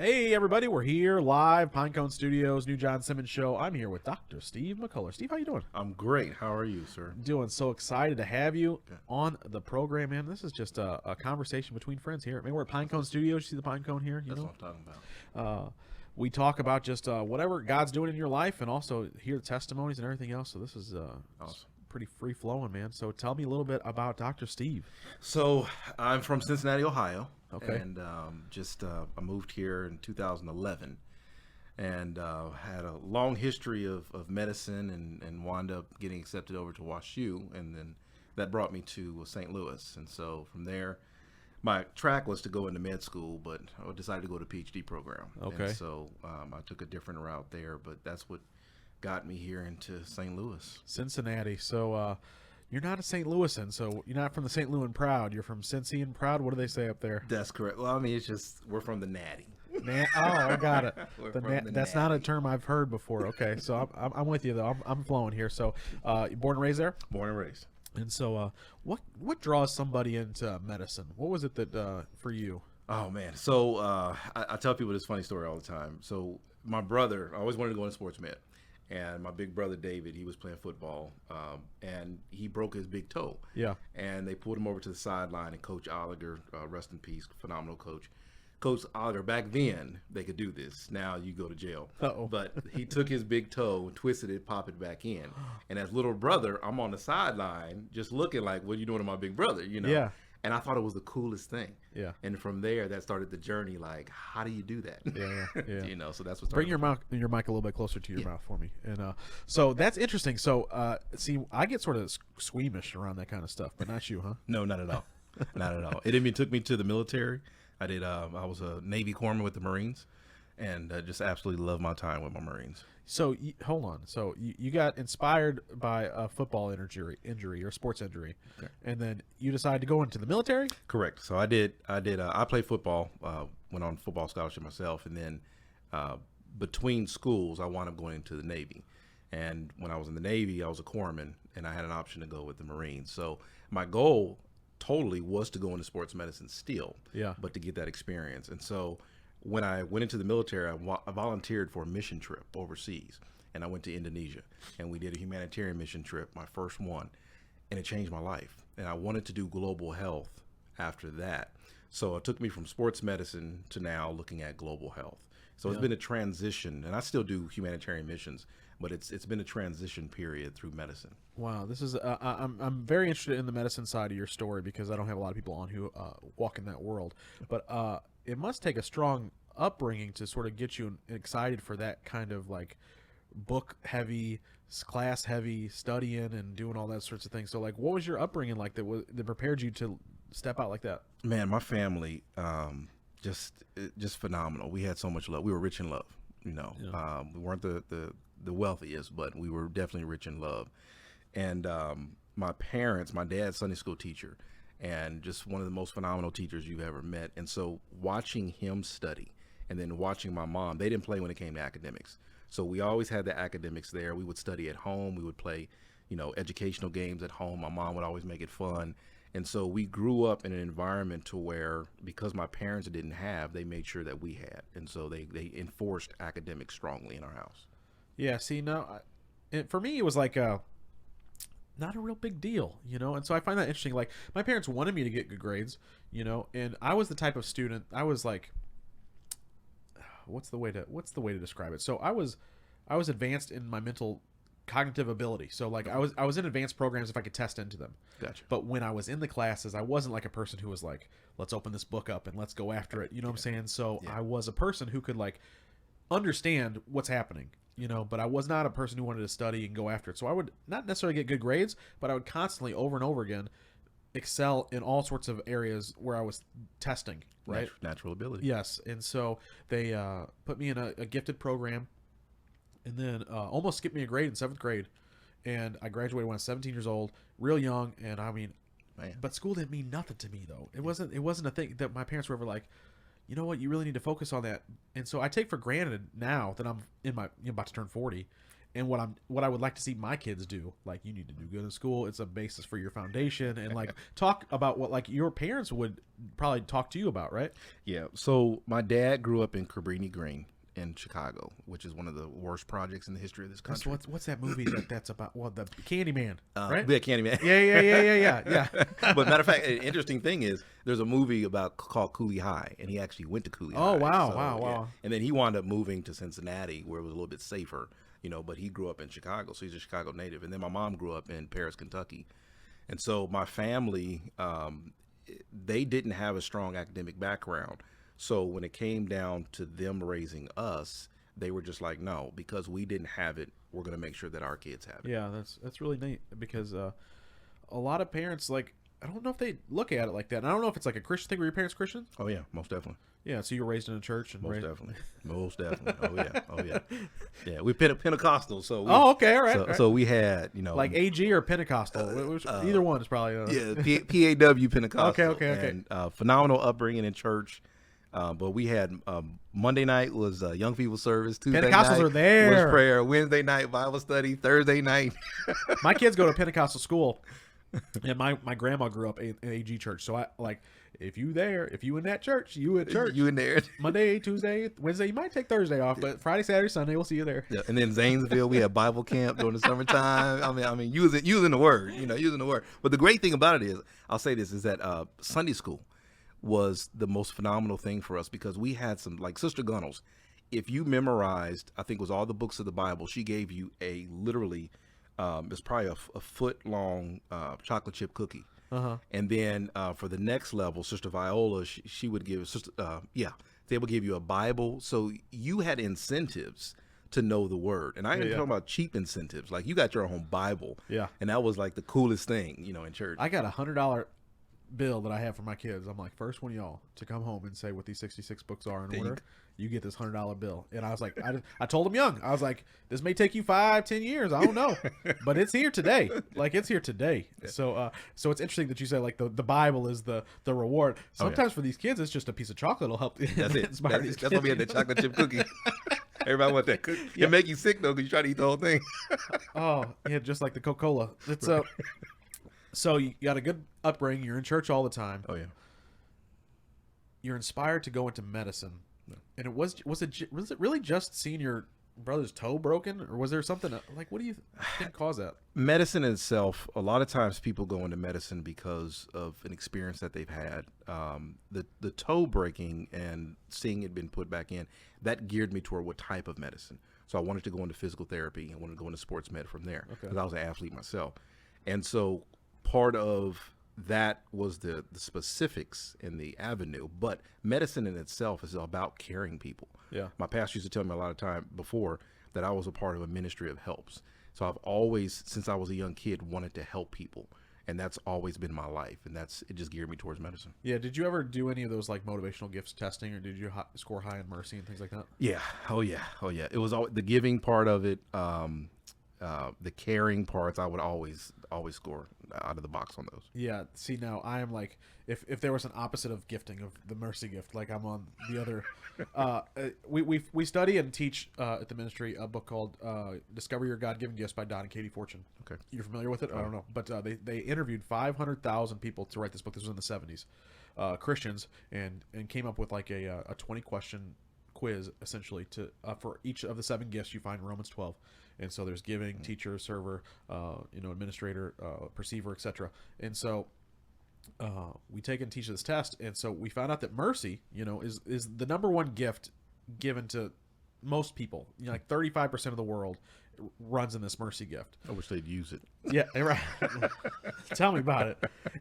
Hey, everybody, we're here live, Pinecone Studios, New John Simmons Show. I'm here with Dr. Steve McCullar. Steve, how you doing? I'm great. How are you, sir? Doing so excited to have you on the program, man. This is just a conversation between friends here. I mean, we're at Pinecone Studios. You see the Pinecone here? That's what I'm talking about. We talk about just whatever God's doing in your life and also hear the testimonies and everything else. So this is Awesome. pretty free-flowing, man. So tell me a little bit about Dr. Steve. So I'm from Cincinnati, Ohio. Okay. And I moved here in 2011 and had a long history of medicine and wound up getting accepted over to WashU. And then that brought me to St. Louis. And so from there, my track was to go into med school, but I decided to go to PhD program. Okay. And so I took a different route there, but that's what got me here into St. Louis. Cincinnati. So you're not a St. Louisan, so you're not from the St. Louis Proud. You're from Cincy and Proud. What do they say up there? That's correct. Well, I mean, it's just we're from the Natty. Oh, I got it. The That's not a term I've heard before. Okay, so I'm with you though. I'm flowing here. So, born and raised there. Born and raised. And so, what draws somebody into medicine? What was it that for you? Oh man. So I tell people this funny story all the time. So my brother, I always wanted to go into sports med. And my big brother, David, he was playing football, and he broke his big toe. Yeah. And they pulled him over to the sideline, and Coach Oliger, rest in peace, phenomenal coach. Coach Oliger, back then, they could do this. Now you go to jail. Uh-oh. But he took his big toe, twisted it, popped it back in. And as little brother, I'm on the sideline just looking like, what are you doing to my big brother, you know? Yeah. And I thought it was the coolest thing. Yeah. And from there, that started the journey. Like, how do you do that? Yeah. You know, so that's what started. Bring your mic a little bit closer to your mouth for me. And so that's interesting. So see, I get sort of squeamish around that kind of stuff, but not you, huh? No, not at all. Not at all. It even took me to the military. I was a Navy corpsman with the Marines, and just absolutely loved my time with my Marines. So hold on. So you got inspired by a football injury or sports injury, Okay. and then you decided to go into the military. Correct. So I did. I played football. Went on football scholarship myself, and then between schools, I wound up going into the Navy. And when I was in the Navy, I was a corpsman, and I had an option to go with the Marines. So my goal totally was to go into sports medicine still, Yeah. but to get that experience. And so when I went into the military, I volunteered for a mission trip overseas, and I went to Indonesia, and we did a humanitarian mission trip, my first one, and it changed my life. And I wanted to do global health after that. So it took me from sports medicine to now looking at global health. So it's been a transition, and I still do humanitarian missions, but it's been a transition period through medicine. Wow, this is I'm very interested in the medicine side of your story because I don't have a lot of people on who walk in that world. But it must take a strong upbringing to sort of get you excited for that kind of like book heavy, class heavy studying and doing all that sorts of things. So like, what was your upbringing like that prepared you to step out like that? Man, my family just phenomenal. We had so much love. We were rich in love. You know, we weren't the wealthiest, but we were definitely rich in love. And my parents, my dad's Sunday school teacher, and just one of the most phenomenal teachers you've ever met. And so watching him study and then watching my mom, they didn't play when it came to academics. So we always had the academics there. We would study at home. We would play, educational games at home. My mom would always make it fun. And so we grew up in an environment to where, because my parents didn't have, they made sure that we had. And so they enforced academics strongly in our house. Yeah, see, no, for me, it was like not a real big deal, and so I find that interesting. Like, my parents wanted me to get good grades, and I was the type of student, I was like, what's the way to describe it? So I was advanced in my mental cognitive ability. So like I was in advanced programs if I could test into them. Gotcha. But when I was in the classes, I wasn't like a person who was like, let's open this book up and let's go after it. You know what I'm saying? So I was a person who could like understand what's happening, but I was not a person who wanted to study and go after it. So I would not necessarily get good grades, but I would constantly over and over again excel in all sorts of areas where I was testing, right? Natural ability. Yes. And so they put me in a gifted program, and then almost skipped me a grade in 7th grade. And I graduated when I was 17 years old, real young. And I mean, Man. But school didn't mean nothing to me though. It wasn't a thing that my parents were ever like, you know what, you really need to focus on that. And so I take for granted now that I'm about to turn 40, and what I would like to see my kids do. Like, you need to do good in school. It's a basis for your foundation, and like talk about what like your parents would probably talk to you about, right? Yeah. So my dad grew up in Cabrini Green in Chicago, which is one of the worst projects in the history of this country. What's that movie that's about? Well, the Candyman, right? Yeah, Candyman. Yeah. But matter of fact, an interesting thing is there's a movie called Cooley High, and he actually went to Cooley High. Oh, wow, So, wow. yeah. And then he wound up moving to Cincinnati, where it was a little bit safer, but he grew up in Chicago, so he's a Chicago native. And then my mom grew up in Paris, Kentucky. And so my family, they didn't have a strong academic background. So when it came down to them raising us, they were just like, no, because we didn't have it, we're going to make sure that our kids have it. Yeah, that's really neat, because a lot of parents, like, I don't know if they look at it like that. And I don't know if it's like a Christian thing. Were your parents Christian? Oh yeah, most definitely. Yeah, so you were raised in a church, and Most definitely. Oh yeah. Yeah, we're Pentecostal, so okay, all right. So, all right. so we had, like AG or Pentecostal. Either one is probably PAW Pentecostal. Okay. And phenomenal upbringing in church. But we had Monday night was young people service. Tuesday Pentecostals night are there. was prayer. Wednesday night Bible study. Thursday night. My kids go to Pentecostal school, and my grandma grew up in AG church. So I like, if you in that church, you in church. You in there. Monday, Tuesday, Wednesday. You might take Thursday off, but Friday, Saturday, Sunday, we'll see you there. Yeah. And then Zanesville, we had Bible camp during the summertime. I mean, using the word, using the word. But the great thing about it is, I'll say this, is that Sunday school was the most phenomenal thing for us, because we had some, like Sister Gunnels, if you memorized, I think it was all the books of the Bible, she gave you a literally, it's probably a foot long chocolate chip cookie. And then for the next level, Sister Viola, she would give, they would give you a Bible. So you had incentives to know the word. And I ain't talking about cheap incentives. Like, you got your own Bible. Yeah. And that was like the coolest thing, in church. I got $100 bill that I have for my kids. I'm like, first one of y'all to come home and say what these 66 books are in order, you get this $100 bill. And I was like, I told them young, I was like, this may take you 5-10 years, I don't know, but it's here today. Like, it's here today. So so it's interesting that you say like the Bible is the reward. Sometimes for these kids, it's just a piece of chocolate will help inspire these kids. That's why we had the chocolate chip cookie. Everybody want that cookie. It make you sick though, because you try to eat the whole thing. Oh yeah, just like the Coca-Cola. It's so you got a good upbringing. You're in church all the time. Oh yeah. You're inspired to go into medicine, and was it really just seeing your brother's toe broken, or was there something like, what do you think caused that? Medicine itself, a lot of times people go into medicine because of an experience that they've had. The toe breaking and seeing it been put back in, that geared me toward what type of medicine. So I wanted to go into physical therapy. I wanted to go into sports med from there, because I was an athlete myself, and so part of that was the specifics in the avenue, but medicine in itself is about caring people. Yeah. My pastor used to tell me a lot of time before that I was a part of a ministry of helps. So I've always, since I was a young kid, wanted to help people, and that's always been my life, and it just geared me towards medicine. Yeah. Did you ever do any of those like motivational gifts testing, or did you score high in mercy and things like that? Yeah. Oh yeah. It was the giving part of it. The caring parts, I would always score out of the box on those. Yeah. See, now I am like, if there was an opposite of gifting, of the mercy gift, like I'm on the other. We study and teach at the ministry a book called "Discover Your God-Given Gifts" by Don and Katie Fortune. Okay, you're familiar with it? I don't know, but they interviewed 500,000 people to write this book. This was in the 70s, Christians, and came up with like a 20-question quiz essentially to for each of the 7 gifts you find in Romans 12. And so there's giving, teacher, server, administrator, perceiver, etc. And so we take and teach this test, and so we found out that mercy, is the number one gift given to most people. Like 35% of the world runs in this mercy gift. I wish they'd use it. Yeah, right. Tell me about it.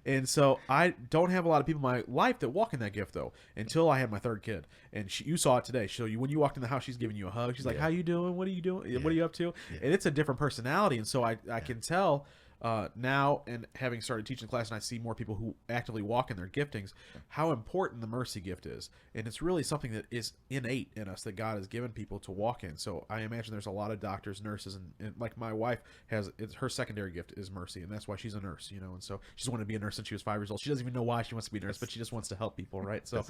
And so I don't have a lot of people in my life that walk in that gift, though, until I had my 3rd kid. And you saw it today. So when you walked in the house, she's giving you a hug. She's like, how you doing? What are you doing? What are you up to? And it's a different personality. And so I can tell now, and having started teaching class, and I see more people who actively walk in their giftings, how important the mercy gift is. And it's really something that is innate in us that God has given people to walk in. So I imagine there's a lot of doctors, nurses, and like my wife has, her secondary gift is mercy, and that's why she's a nurse, you know. And so she's wanted to be a nurse since she was 5 years old. She doesn't even know why she wants to be a nurse, but she just wants to help people, right? So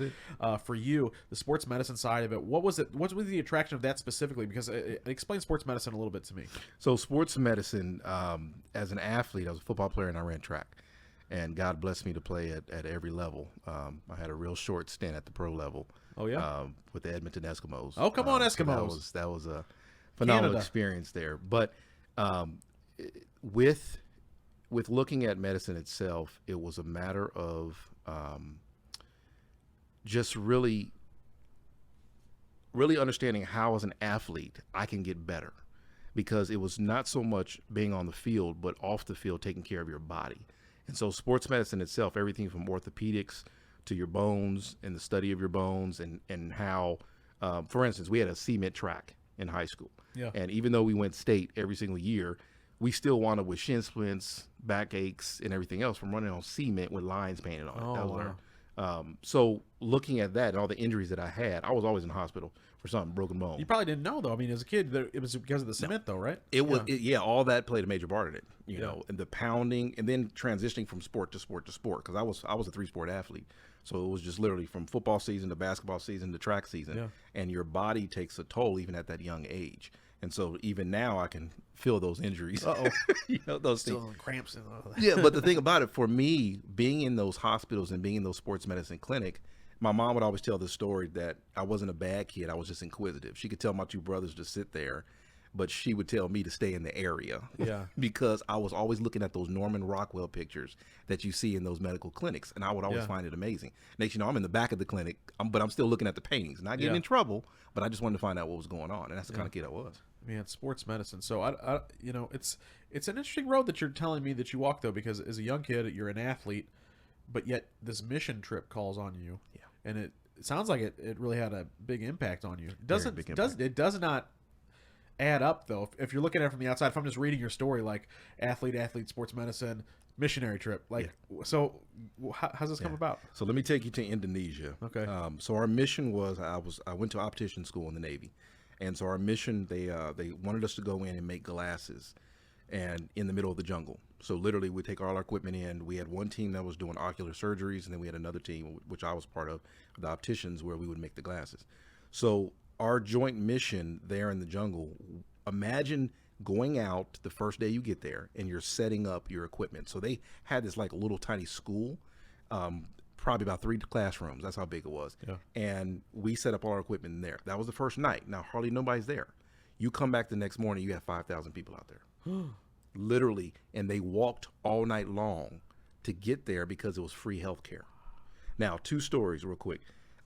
for you, the sports medicine side of it, what was the attraction of that specifically? Because explain sports medicine a little bit to me. So sports medicine, as an athlete, I was a football player and I ran track, and God blessed me to play at every level. I had a real short stint at the pro level. Oh yeah, with the Edmonton Eskimos. Oh come on, Eskimos! So that was a phenomenal experience there. But with looking at medicine itself, it was a matter of just really understanding how, as an athlete, I can get better. Because it was not so much being on the field, but off the field, taking care of your body. And so sports medicine itself, everything from orthopedics to your bones and the study of your bones, and how, for instance, we had a cement track in high school. Yeah. And even though we went state every single year, we still wound up with shin splints, back aches, and everything else from running on cement with lines painted on it. That was wow. So looking at that and all the injuries that I had, I was always in the hospital for something, broken bone. You probably didn't know, though. I mean, as a kid, it was because of the cement, though, right? It was, all that played a major part in it, you know, and the pounding, and then transitioning from sport to sport to sport, because I was a 3-sport athlete. So it was just literally from football season to basketball season to track season, and your body takes a toll even at that young age. And so even now I can feel those injuries. You know, those still things. Cramps and all that. Yeah, but the thing about it, for me, being in those hospitals and being in those sports medicine clinic, my mom would always tell the story that I wasn't a bad kid. I was just inquisitive. She could tell my 2 brothers to sit there, but she would tell me to stay in the area. Yeah. Because I was always looking at those Norman Rockwell pictures that you see in those medical clinics, and I would always find it amazing. Next, you know, I'm in the back of the clinic, but I'm still looking at the paintings, not getting in trouble, but I just wanted to find out what was going on, and that's the kind of kid I was. Man, sports medicine. So I you know, it's an interesting road that you're telling me that you walk, though, because as a young kid, you're an athlete, but yet this mission trip calls on you. Yeah. And it sounds like it really had a big impact on you. It does not add up, though, if you're looking at it from the outside. If I'm just reading your story, like athlete, sports medicine, missionary trip, like so how's this come about? So let me take you to Indonesia. Okay. So our mission was, I went to optician school in the Navy, and so our mission, they wanted us to go in and make glasses, and in the middle of the jungle. So literally we take all our equipment in. We had one team that was doing ocular surgeries, and then we had another team, which I was part of, the opticians, where we would make the glasses. So our joint mission there in the jungle, imagine going out the first day you get there and you're setting up your equipment. So they had this like a little tiny school, probably about 3 classrooms. That's how big it was. Yeah. And we set up all our equipment in there. That was the first night. Now hardly nobody's there. You come back the next morning, you have 5,000 people out there. Literally, and they walked all night long to get there because it was free health care. Now, 2 stories real quick.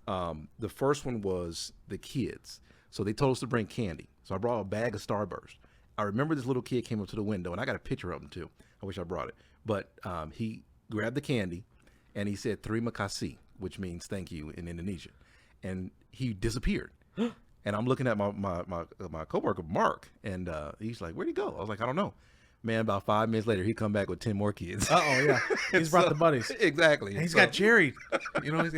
The first one was the kids. So they told us to bring candy. So I brought a bag of Starburst. I remember this little kid came up to the window, and I got a picture of him too. I wish I brought it. But he grabbed the candy, and he said terima kasih, which means thank you in Indonesia. And he disappeared. And I'm looking at my coworker, Mark, and he's like, where'd he go? I was like, I don't know. Man, about 5 minutes later, he come back with 10 more kids. Yeah. He's brought the buddies. Exactly. And he's got Jerry. You know,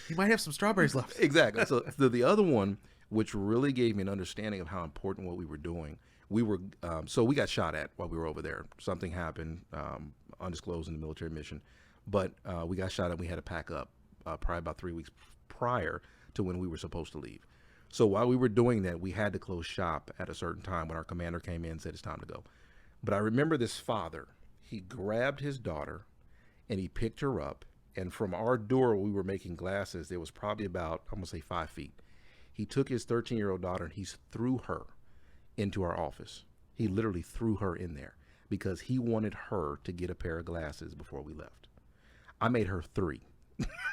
he might have some strawberries left. Exactly. So the other one, which really gave me an understanding of how important what we were doing, we got shot at while we were over there. Something happened, undisclosed in the military mission, but we got shot at. We had to pack up probably about 3 weeks prior to when we were supposed to leave. So while we were doing that, we had to close shop at a certain time when our commander came in and said it's time to go. But I remember this father, he grabbed his daughter and he picked her up. And from our door, we were making glasses. There was probably about, I'm going to say 5 feet. He took his 13-year-old daughter and he threw her into our office. He literally threw her in there because he wanted her to get a pair of glasses before we left. I made her 3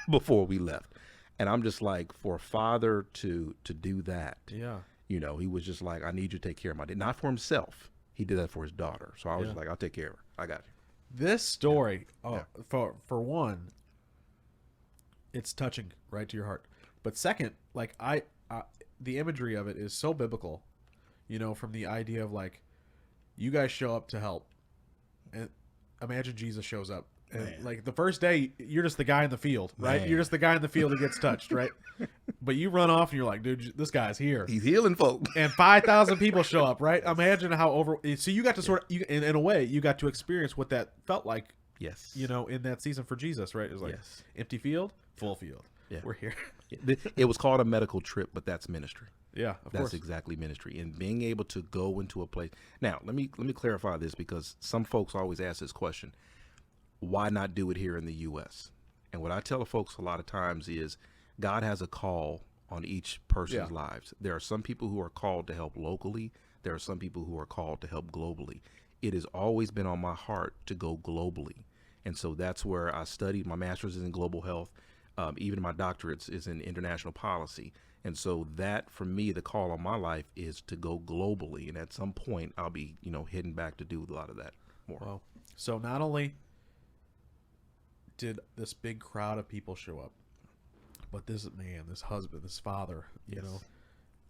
before we left. And I'm just like, for a father to do that, you know, he was just like, I need you to take care of my daughter. Not for himself. He did that for his daughter. So I was just like, I'll take care of her. I got you. This story, for one, it's touching right to your heart. But second, like the imagery of it is so biblical, you know, from the idea of like, you guys show up to help, imagine Jesus shows up. And Man. like the first day, you're just the guy in the field, right? Man. You're just the guy in the field who gets touched, right? But you run off and you're like, dude, this guy's here. He's healing folk. And 5,000 people show up, right? Imagine how so you got to sort of, in a way, you got to experience what that felt like, Yes. you know, in that season for Jesus, right? It was like Yes. empty field, full field. Yeah. We're here. It was called a medical trip, but that's ministry. Yeah, of That's course. exactly ministry, and being able to go into a place. Now, let me clarify this, because some folks always ask this question: why not do it here in the U.S.? And what I tell the folks a lot of times is, God has a call on each person's lives. There are some people who are called to help locally. There are some people who are called to help globally. It has always been on my heart to go globally, and so that's where I studied. My master's is in global health. Even my doctorate is in international policy. And so that, for me, the call on my life is to go globally. And at some point, I'll be, heading back to do a lot of that more. Wow. So not only did this big crowd of people show up, but this man, this husband, this father, you know,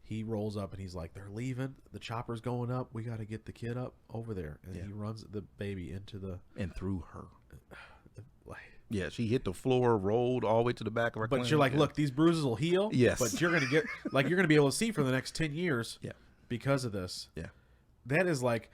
he rolls up and he's like, they're leaving. The chopper's going up. We got to get the kid up over there. And he runs the baby into the... And through her. Like, Yeah, she hit the floor, rolled all the way to the back of her. but you're like, look, these bruises will heal. Yes. But you're gonna get you're gonna be able to see for the next 10 years. Yeah. Because of this. Yeah. That is like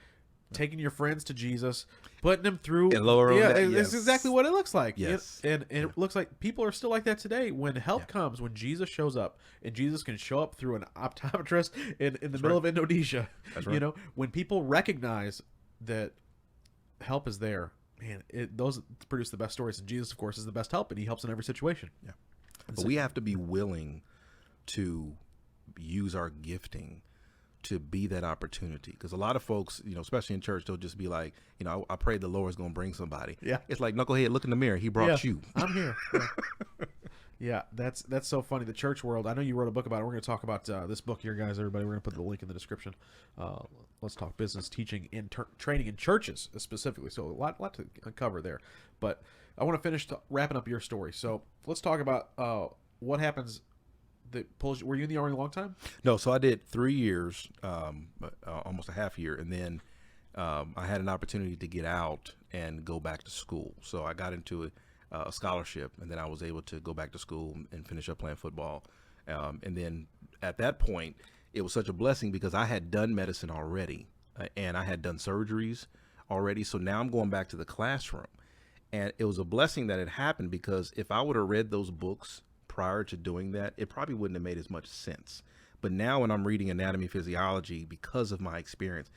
taking your friends to Jesus, putting them through. And lower them down. It's Yes. exactly what it looks like. Yes. And it looks like people are still like that today. When help comes, when Jesus shows up, and Jesus can show up through an optometrist in the middle of Indonesia. That's right. You know, when people recognize that help is there. Man, those produce the best stories, and Jesus, of course, is the best help, and he helps in every situation. Yeah. But we have to be willing to use our gifting to be that opportunity. Because a lot of folks, especially in church, they'll just be like, I pray the Lord's going to bring somebody. Yeah. It's like, knucklehead, look in the mirror. He brought you. I'm here. Yeah, that's so funny. The church world. I know you wrote a book about it. We're going to talk about this book here, guys. Everybody, we're going to put the link in the description. Let's talk business teaching and training in churches specifically. So a lot to cover there. But I want to finish wrapping up your story. So let's talk about what happens. Were you in the Army a long time? No, so I did 3 years, almost a half year, and then I had an opportunity to get out and go back to school. So I got into a scholarship, and then I was able to go back to school and finish up playing football. And then at that point, it was such a blessing because I had done medicine already, and I had done surgeries already. So now I'm going back to the classroom, and it was a blessing that it happened, because if I would have read those books prior to doing that, it probably wouldn't have made as much sense. But now when I'm reading anatomy, physiology, because of my experience,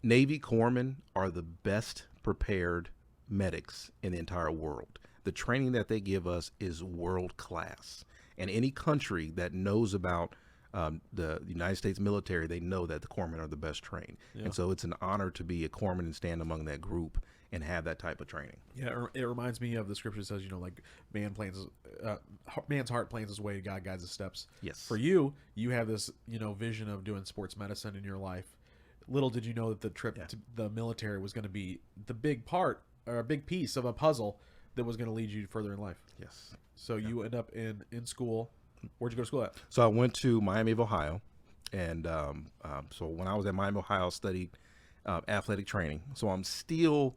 Navy corpsmen are the best prepared medics in the entire world. The training that they give us is world class. And any country that knows about the United States military, they know that the corpsmen are the best trained. Yeah. And so it's an honor to be a corpsman and stand among that group and have that type of training. Yeah, it reminds me of the scripture that says, like man's heart plans his way, God guides his steps. Yes. For you have this, vision of doing sports medicine in your life. Little did you know that the trip to the military was going to be the big part or a big piece of a puzzle that was going to lead you further in life. Yes. So you end up in school. Where'd you go to school at? So I went to Miami of Ohio. And so when I was at Miami, Ohio, I studied athletic training. So I'm still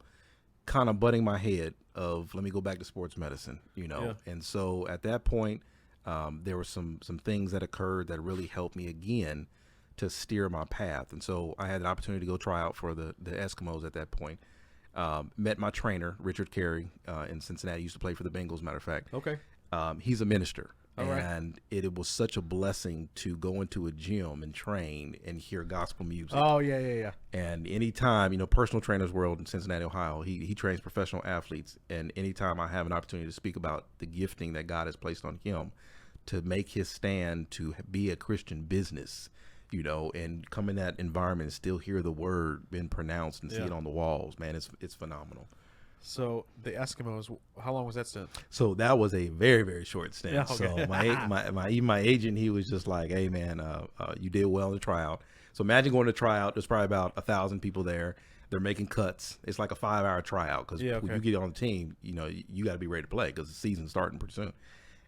kind of butting my head of, let me go back to sports medicine, Yeah. And so at that point, there were some things that occurred that really helped me again to steer my path. And so I had an opportunity to go try out for the Eskimos at that point. Met my trainer, Richard Carey, in Cincinnati. He used to play for the Bengals, matter of fact. Okay. He's a minister. All right. And it was such a blessing to go into a gym and train and hear gospel music. Oh, yeah. And anytime, personal trainers world in Cincinnati, Ohio, he trains professional athletes. And anytime I have an opportunity to speak about the gifting that God has placed on him to make his stand to be a Christian business, and come in that environment and still hear the word being pronounced and see it on the walls, man, it's phenomenal. So the Eskimos, how long was that stint? So that was a very, very short stint. Yeah, okay. So my agent, he was just like, hey man, you did well in the tryout. So imagine going to tryout. There's probably about 1,000 people there. They're making cuts. It's like a 5-hour tryout because when you get on the team, you got to be ready to play because the season's starting pretty soon.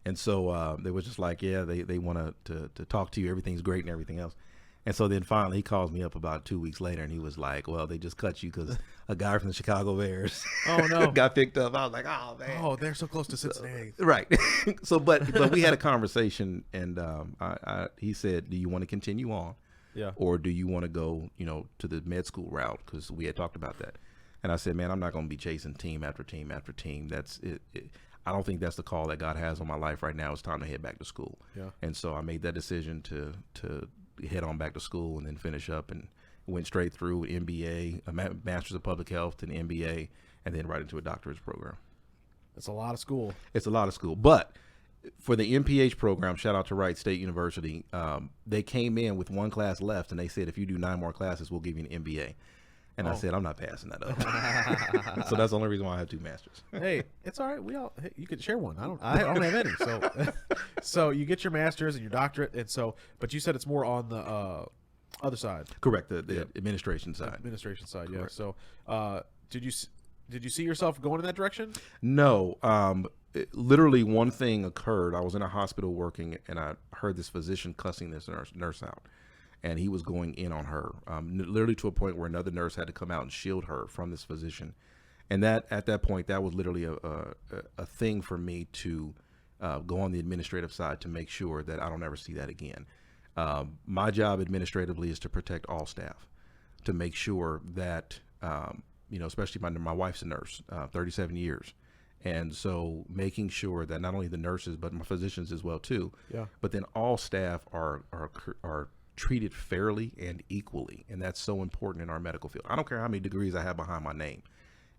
And so they was just like, yeah, they want to talk to you. Everything's great and everything else. And so then finally he calls me up about 2 weeks later, and he was like, well, they just cut you because a guy from the Chicago Bears Oh no. got picked up. I was like, oh man. Oh, they're so close to Cincinnati. Right. So, but we had a conversation, and he said, do you want to continue on? Yeah. Or do you want to go, to the med school route? Because we had talked about that. And I said, man, I'm not going to be chasing team after team after team. That's it. I don't think that's the call that God has on my life right now. It's time to head back to school. Yeah. And so I made that decision to head on back to school and then finish up, and went straight through an MBA, a Master's of Public Health, and an MBA, and then right into a doctorate program. That's a lot of school. It's a lot of school. But for the MPH program, shout out to Wright State University, they came in with one class left, and they said, if you do 9 more classes, we'll give you an MBA. And I said, I'm not passing that up. So that's the only reason why I have 2 masters. Hey, it's all right. Hey, you could share one. I don't have any. So, so you get your master's and your doctorate, and so, but you said it's more on the other side. Correct, the administration side. Administration side, Correct. yeah. So, did you see yourself going in that direction? No. Literally one thing occurred. I was in a hospital working, and I heard this physician cussing this nurse out. And he was going in on her, literally to a point where another nurse had to come out and shield her from this physician. And that at that point, that was literally a thing for me to go on the administrative side to make sure that I don't ever see that again. My job administratively is to protect all staff, to make sure that, especially my wife's a nurse, 37 years. And so making sure that not only the nurses, but my physicians as well too, but then all staff are treated fairly and equally. And that's so important in our medical field. I don't care how many degrees I have behind my name.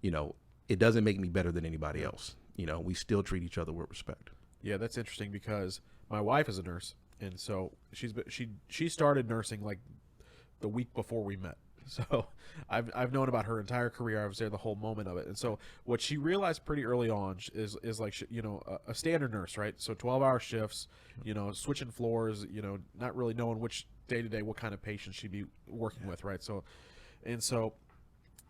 It doesn't make me better than anybody else. We still treat each other with respect. Yeah, that's interesting because my wife is a nurse, and so she started nursing like the week before we met. So I've known about her entire career. I was there the whole moment of it. And so what she realized pretty early on is like, a standard nurse, right? So 12-hour shifts, switching floors, not really knowing which day to day, what kind of patients she'd be working with. Right. So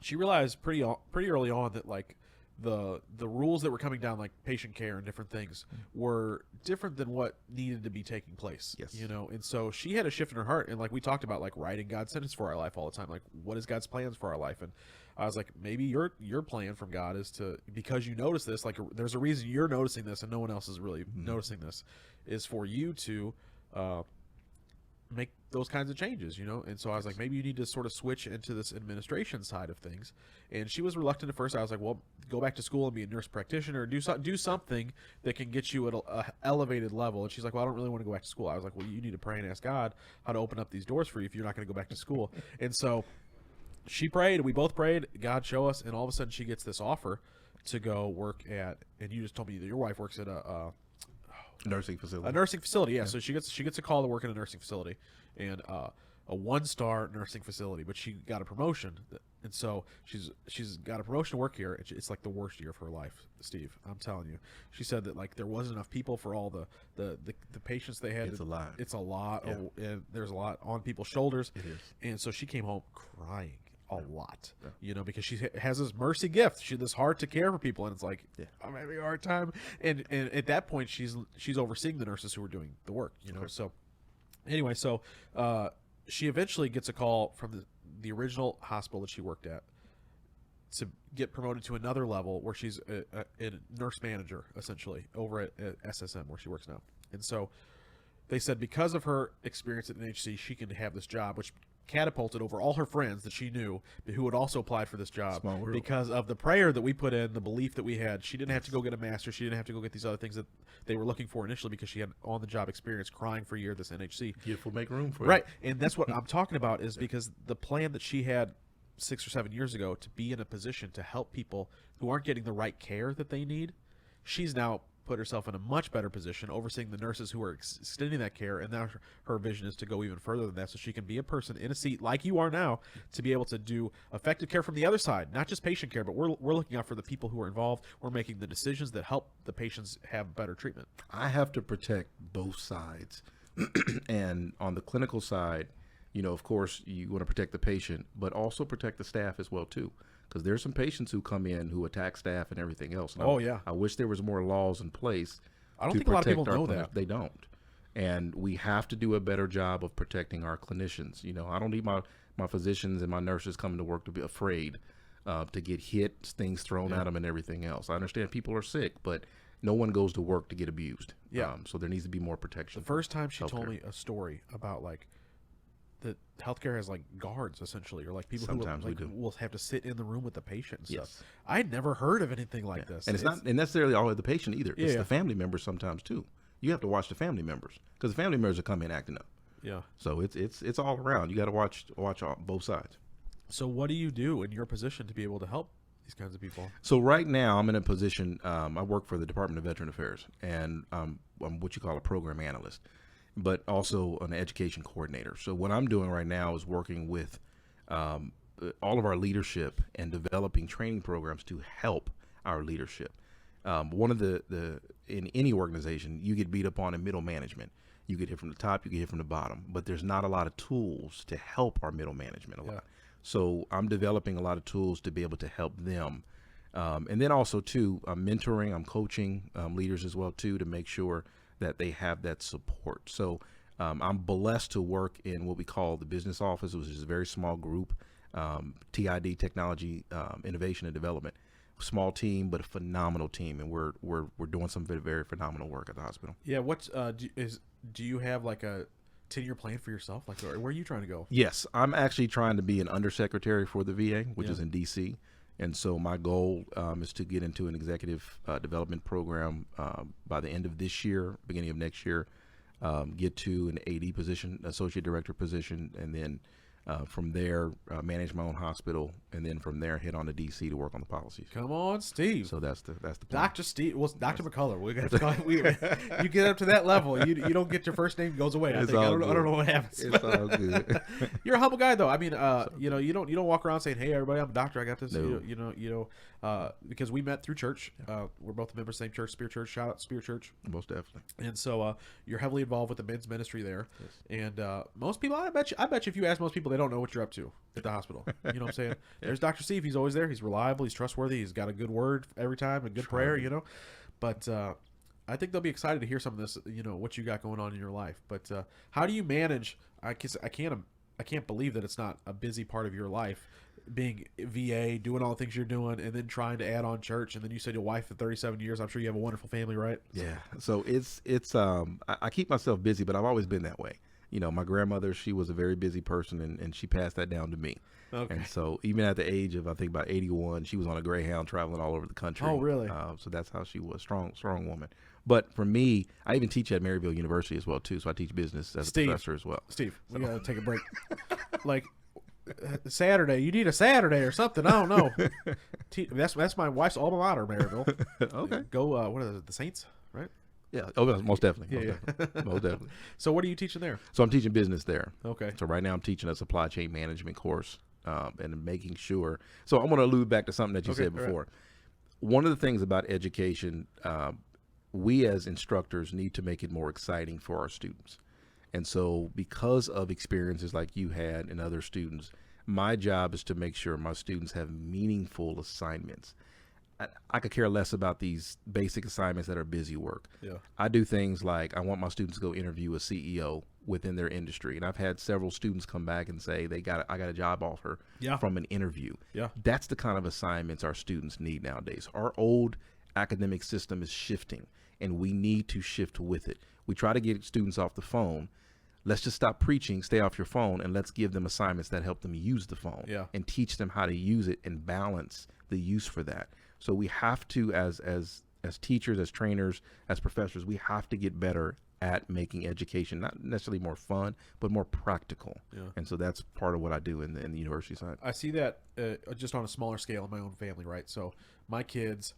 she realized pretty early on that like the rules that were coming down, like patient care and different things, were different than what needed to be taking place. Yes. And so she had a shift in her heart, and like we talked about, like writing God's sentence for our life all the time. Like, what is God's plans for our life? And I was like, maybe your plan from God is to, because you notice this, like there's a reason you're noticing this and no one else is really noticing this, is for you to make those kinds of changes, And so I was like, maybe you need to sort of switch into this administration side of things. And she was reluctant at first. I was like, well, go back to school and be a nurse practitioner, do something that can get you at a elevated level. And she's like, well, I don't really want to go back to school. I was like, well, you need to pray and ask God how to open up these doors for you if you're not going to go back to school. And so she prayed, we both prayed, God show us, and all of a sudden she gets this offer to go work at, and you just told me that your wife works at a nursing facility. A nursing facility, yeah. So she gets a call to work in a nursing facility, and a 1-star nursing facility. But she got a promotion, and so she's got a promotion to work here. It's like the worst year of her life, Steve. I'm telling you. She said that like there wasn't enough people for all the patients they had. It's a lot. It's a lot. Yeah. And there's a lot on people's shoulders. It is. And so she came home crying a lot, because she has this mercy gift. She had this heart to care for people, and it's like, I'm having a hard time. And at that point, she's overseeing the nurses who are doing the work, So anyway, she eventually gets a call from the original hospital that she worked at to get promoted to another level where she's a nurse manager, essentially, over at SSM where she works now. And so they said because of her experience at NHC, she can have this job, which catapulted over all her friends that she knew who had also applied for this job because of the prayer that we put in, the belief that we had. She didn't have to go get a master. She didn't have to go get these other things that they were looking for initially because she had on-the-job experience, crying for a year at this NHC. Gift will make room for right. And that's what I'm talking about, is because the plan that she had 6 or 7 years ago to be in a position to help people who aren't getting the right care that they need, she's now put herself in a much better position, overseeing the nurses who are extending that care. And now her vision is to go even further than that, so she can be a person in a seat like you are now to be able to do effective care from the other side, not just patient care, but we're looking out for the people who are involved. We're making the decisions that help the patients have better treatment. I have to protect both sides. And on the clinical side, of course, you want to protect the patient, but also protect the staff as well too. Because there's some patients who come in who attack staff and everything else. And I wish there was more laws in place. I don't think a lot of people know that. They don't. And we have to do a better job of protecting our clinicians. You know, I don't need my physicians and my nurses coming to work to be afraid to get hit, things thrown at them, and everything else. I understand people are sick, but no one goes to work to get abused. Yeah. So there needs to be more protection. The first time she told me a story about like that healthcare has like guards essentially, or like people Sometimes who will have to sit in the room with the patient and stuff. I'd never heard of anything like this. And it's not necessarily always the patient either. It's the family members sometimes too. You have to watch the family members because the family members are coming acting up. Yeah. So it's all around. You got to watch both sides. So what do you do in your position to be able to help these kinds of people? So right now I'm in a position, I work for the Department of Veteran Affairs, and I'm what you call a program analyst, but also an education coordinator. So what I'm doing right now is working with all of our leadership and developing training programs to help our leadership. One of the in any organization, you get beat up on in middle management. You get hit from the top, you get hit from the bottom, but there's not a lot of tools to help our middle management a lot. So I'm developing a lot of tools to be able to help them. And then also too, I'm mentoring, I'm coaching leaders as well too, to make sure that they have that support. So I'm blessed to work in what we call the business office, which is a very small group, TID, Technology, Innovation and Development. Small team, but a phenomenal team, and we're doing some very, very phenomenal work at the hospital. Yeah, do you have like a 10-year plan for yourself? Like, where are you trying to go? Yes, I'm actually trying to be an undersecretary for the VA, which is in DC, and so my goal is to get into an executive development program by the end of this year, beginning of next year, get to an AD position, associate director position, and then from there, manage my own hospital, and then from there, head on to DC to work on the policies. Come on, Steve. So that's the plan. Dr. Steve. Well, Dr. McCullar. We got to call you get up to that level, you don't get your first name goes away. I don't know what happens. It's all good. You're a humble guy, though. I mean, you don't walk around saying, "Hey, everybody, I'm a doctor. I got this." No. Because we met through church. We're both members of the same church, Spear Church. Shout out Spear Church. Most definitely. And so you're heavily involved with the men's ministry there. Yes. And most people, I bet you, if you ask most people, they don't know what you're up to at the hospital. You know what I'm saying? There's Dr. Steve. He's always there. He's reliable. He's trustworthy. He's got a good word every time, a good prayer. You know, but I think they'll be excited to hear some of this. You know what you got going on in your life. But how do you manage? I can't believe that it's not a busy part of your life, being VA, doing all the things you're doing, and then trying to add on church. And then you said your wife for 37 years. I'm sure you have a wonderful family, right? Yeah. So it's I keep myself busy, but I've always been that way. You know, my grandmother, she was a very busy person, and she passed that down to me. Okay. And so even at the age of, I think about 81, she was on a Greyhound traveling all over the country. Oh, really? So that's how she was. Strong woman. But for me, I even teach at Maryville University as well, too. So I teach business as a professor as well. Steve, we got to take a break. Like, Saturday, you need a Saturday or something. I don't know. That's my wife's alma mater, Maryville. Okay. Go, what are the Saints, right? Yeah. Oh, most definitely. Most definitely. So what are you teaching there? So I'm teaching business there. Okay. So right now I'm teaching a supply chain management course and making sure. So I want to allude back to something that you said before. Right. One of the things about education, we as instructors need to make it more exciting for our students. And so because of experiences like you had and other students, my job is to make sure my students have meaningful assignments. I could care less about these basic assignments that are busy work. Yeah. I do things like I want my students to go interview a CEO within their industry. And I've had several students come back and say I got a job offer from an interview. Yeah. That's the kind of assignments our students need nowadays. Our old academic system is shifting, and we need to shift with it. We try to get students off the phone. Let's just stop preaching, stay off your phone, and let's give them assignments that help them use the phone and teach them how to use it and balance the use for that. So we have to, as teachers, as trainers, as professors, we have to get better at making education not necessarily more fun, but more practical. Yeah. And so that's part of what I do in the university side. I see that just on a smaller scale in my own family, right? So my kids,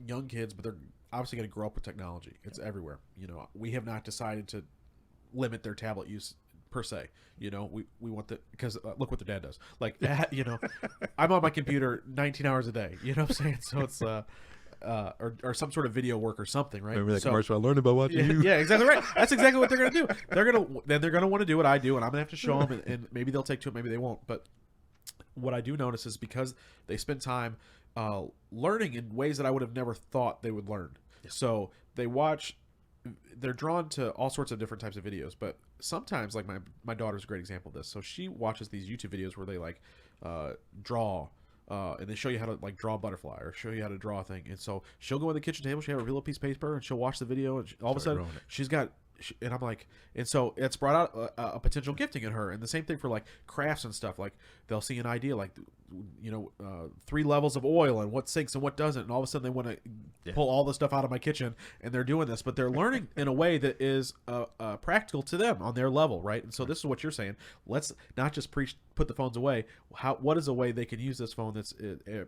young kids, but they're obviously going to grow up with technology. It's everywhere. You know, we have not decided to limit their tablet use per se. You know, we want because look what their dad does. Like, you know, I'm on my computer 19 hours a day. You know what I'm saying? So it's or some sort of video work or something, right? Remember that commercial I learned about watching you? Yeah, exactly right. That's exactly what they're gonna do. They're gonna want to do what I do, and I'm gonna have to show them, and maybe they'll take to it, maybe they won't. But what I do notice is because they spend time learning in ways that I would have never thought they would learn. Yeah. So they watch they're drawn to all sorts of different types of videos, but sometimes, like my daughter's a great example of this. So she watches these YouTube videos where they like draw, and they show you how to like draw a butterfly or show you how to draw a thing. And so she'll go on the kitchen table, she'll have a real piece of paper, and she'll watch the video, and all of a sudden she's got. And I'm like, and so it's brought out a potential gifting in her. And the same thing for like crafts and stuff. Like they'll see an idea, like 3 levels of oil and what sinks and what doesn't, and all of a sudden they want to pull all the stuff out of my kitchen, and they're doing this, but they're learning in a way that is practical to them on their level, right? And so this is what you're saying. Let's not just put the phones away. What is a way they can use this phone that's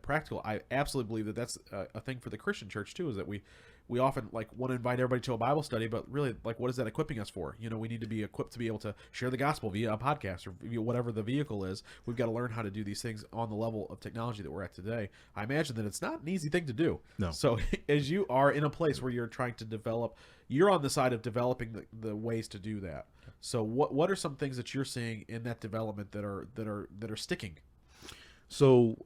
practical? I absolutely believe that that's a thing for the Christian church too. Is that we often like want to invite everybody to a Bible study, but really, like, what is that equipping us for? We need to be equipped to be able to share the gospel via a podcast or via whatever the vehicle is. We've got to learn how to do these things on the level of technology that we're at today. I imagine that it's not an easy thing to do. No. So as you are in a place where you're trying to develop, you're on the side of developing the ways to do that. So what are some things that you're seeing in that development that are sticking? So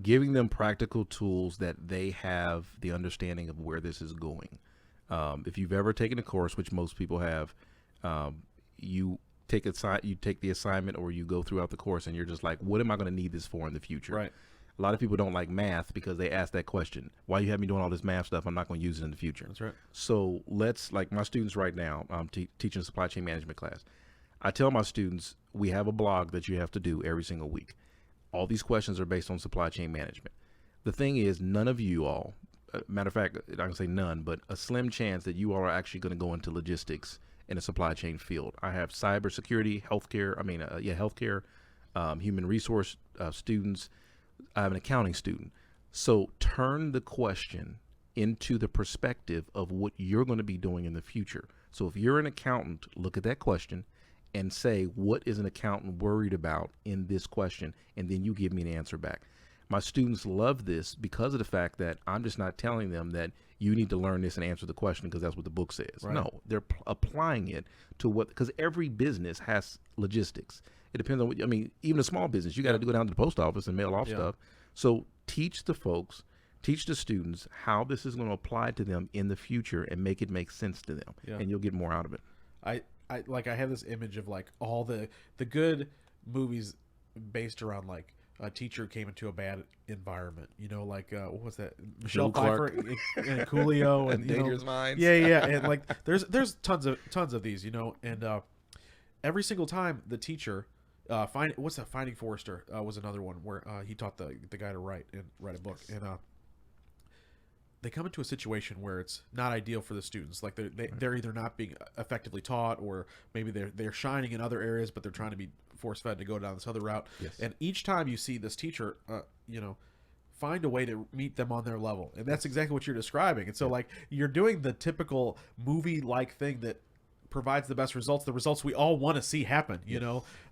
giving them practical tools that they have the understanding of where this is going. If you've ever taken a course, which most people have, you take the assignment or you go throughout the course and you're just like, what am I going to need this for in the future? Right. A lot of people don't like math because they ask that question. Why you have me doing all this math stuff? I'm not going to use it in the future. That's right. So like my students right now, I'm teaching a supply chain management class. I tell my students, we have a blog that you have to do every single week. All these questions are based on supply chain management. The thing is, none of you all, matter of fact, I can say none, but a slim chance that you all are actually going to go into logistics in a supply chain field. I have cybersecurity, healthcare, human resource students. I have an accounting student. So turn the question into the perspective of what you're going to be doing in the future. So if you're an accountant, look at that question and say, what is an accountant worried about in this question? And then you give me an answer back. My students love this because of the fact that I'm just not telling them that you need to learn this and answer the question because that's what the book says. Right. No, they're applying it to because every business has logistics. It depends on what, even a small business, you got to go down to the post office and mail off stuff. So teach the students how this is going to apply to them in the future and make it make sense to them. And you'll get more out of it. I have this image of like all the good movies based around like a teacher came into a bad environment, like what was that? Michelle Pfeiffer and Coolio and Dangerous Minds. Yeah, and like there's tons of these, and every single time the teacher Finding Forrester was another one where he taught the guy to write a book, and they come into a situation where it's not ideal for the students. Like they're either not being effectively taught, or maybe they're shining in other areas, but they're trying to be force fed to go down this other route. Yes. And each time you see this teacher, find a way to meet them on their level, and that's exactly what you're describing. And so like you're doing the typical movie-like thing that provides the best results, the results we all want to see happen,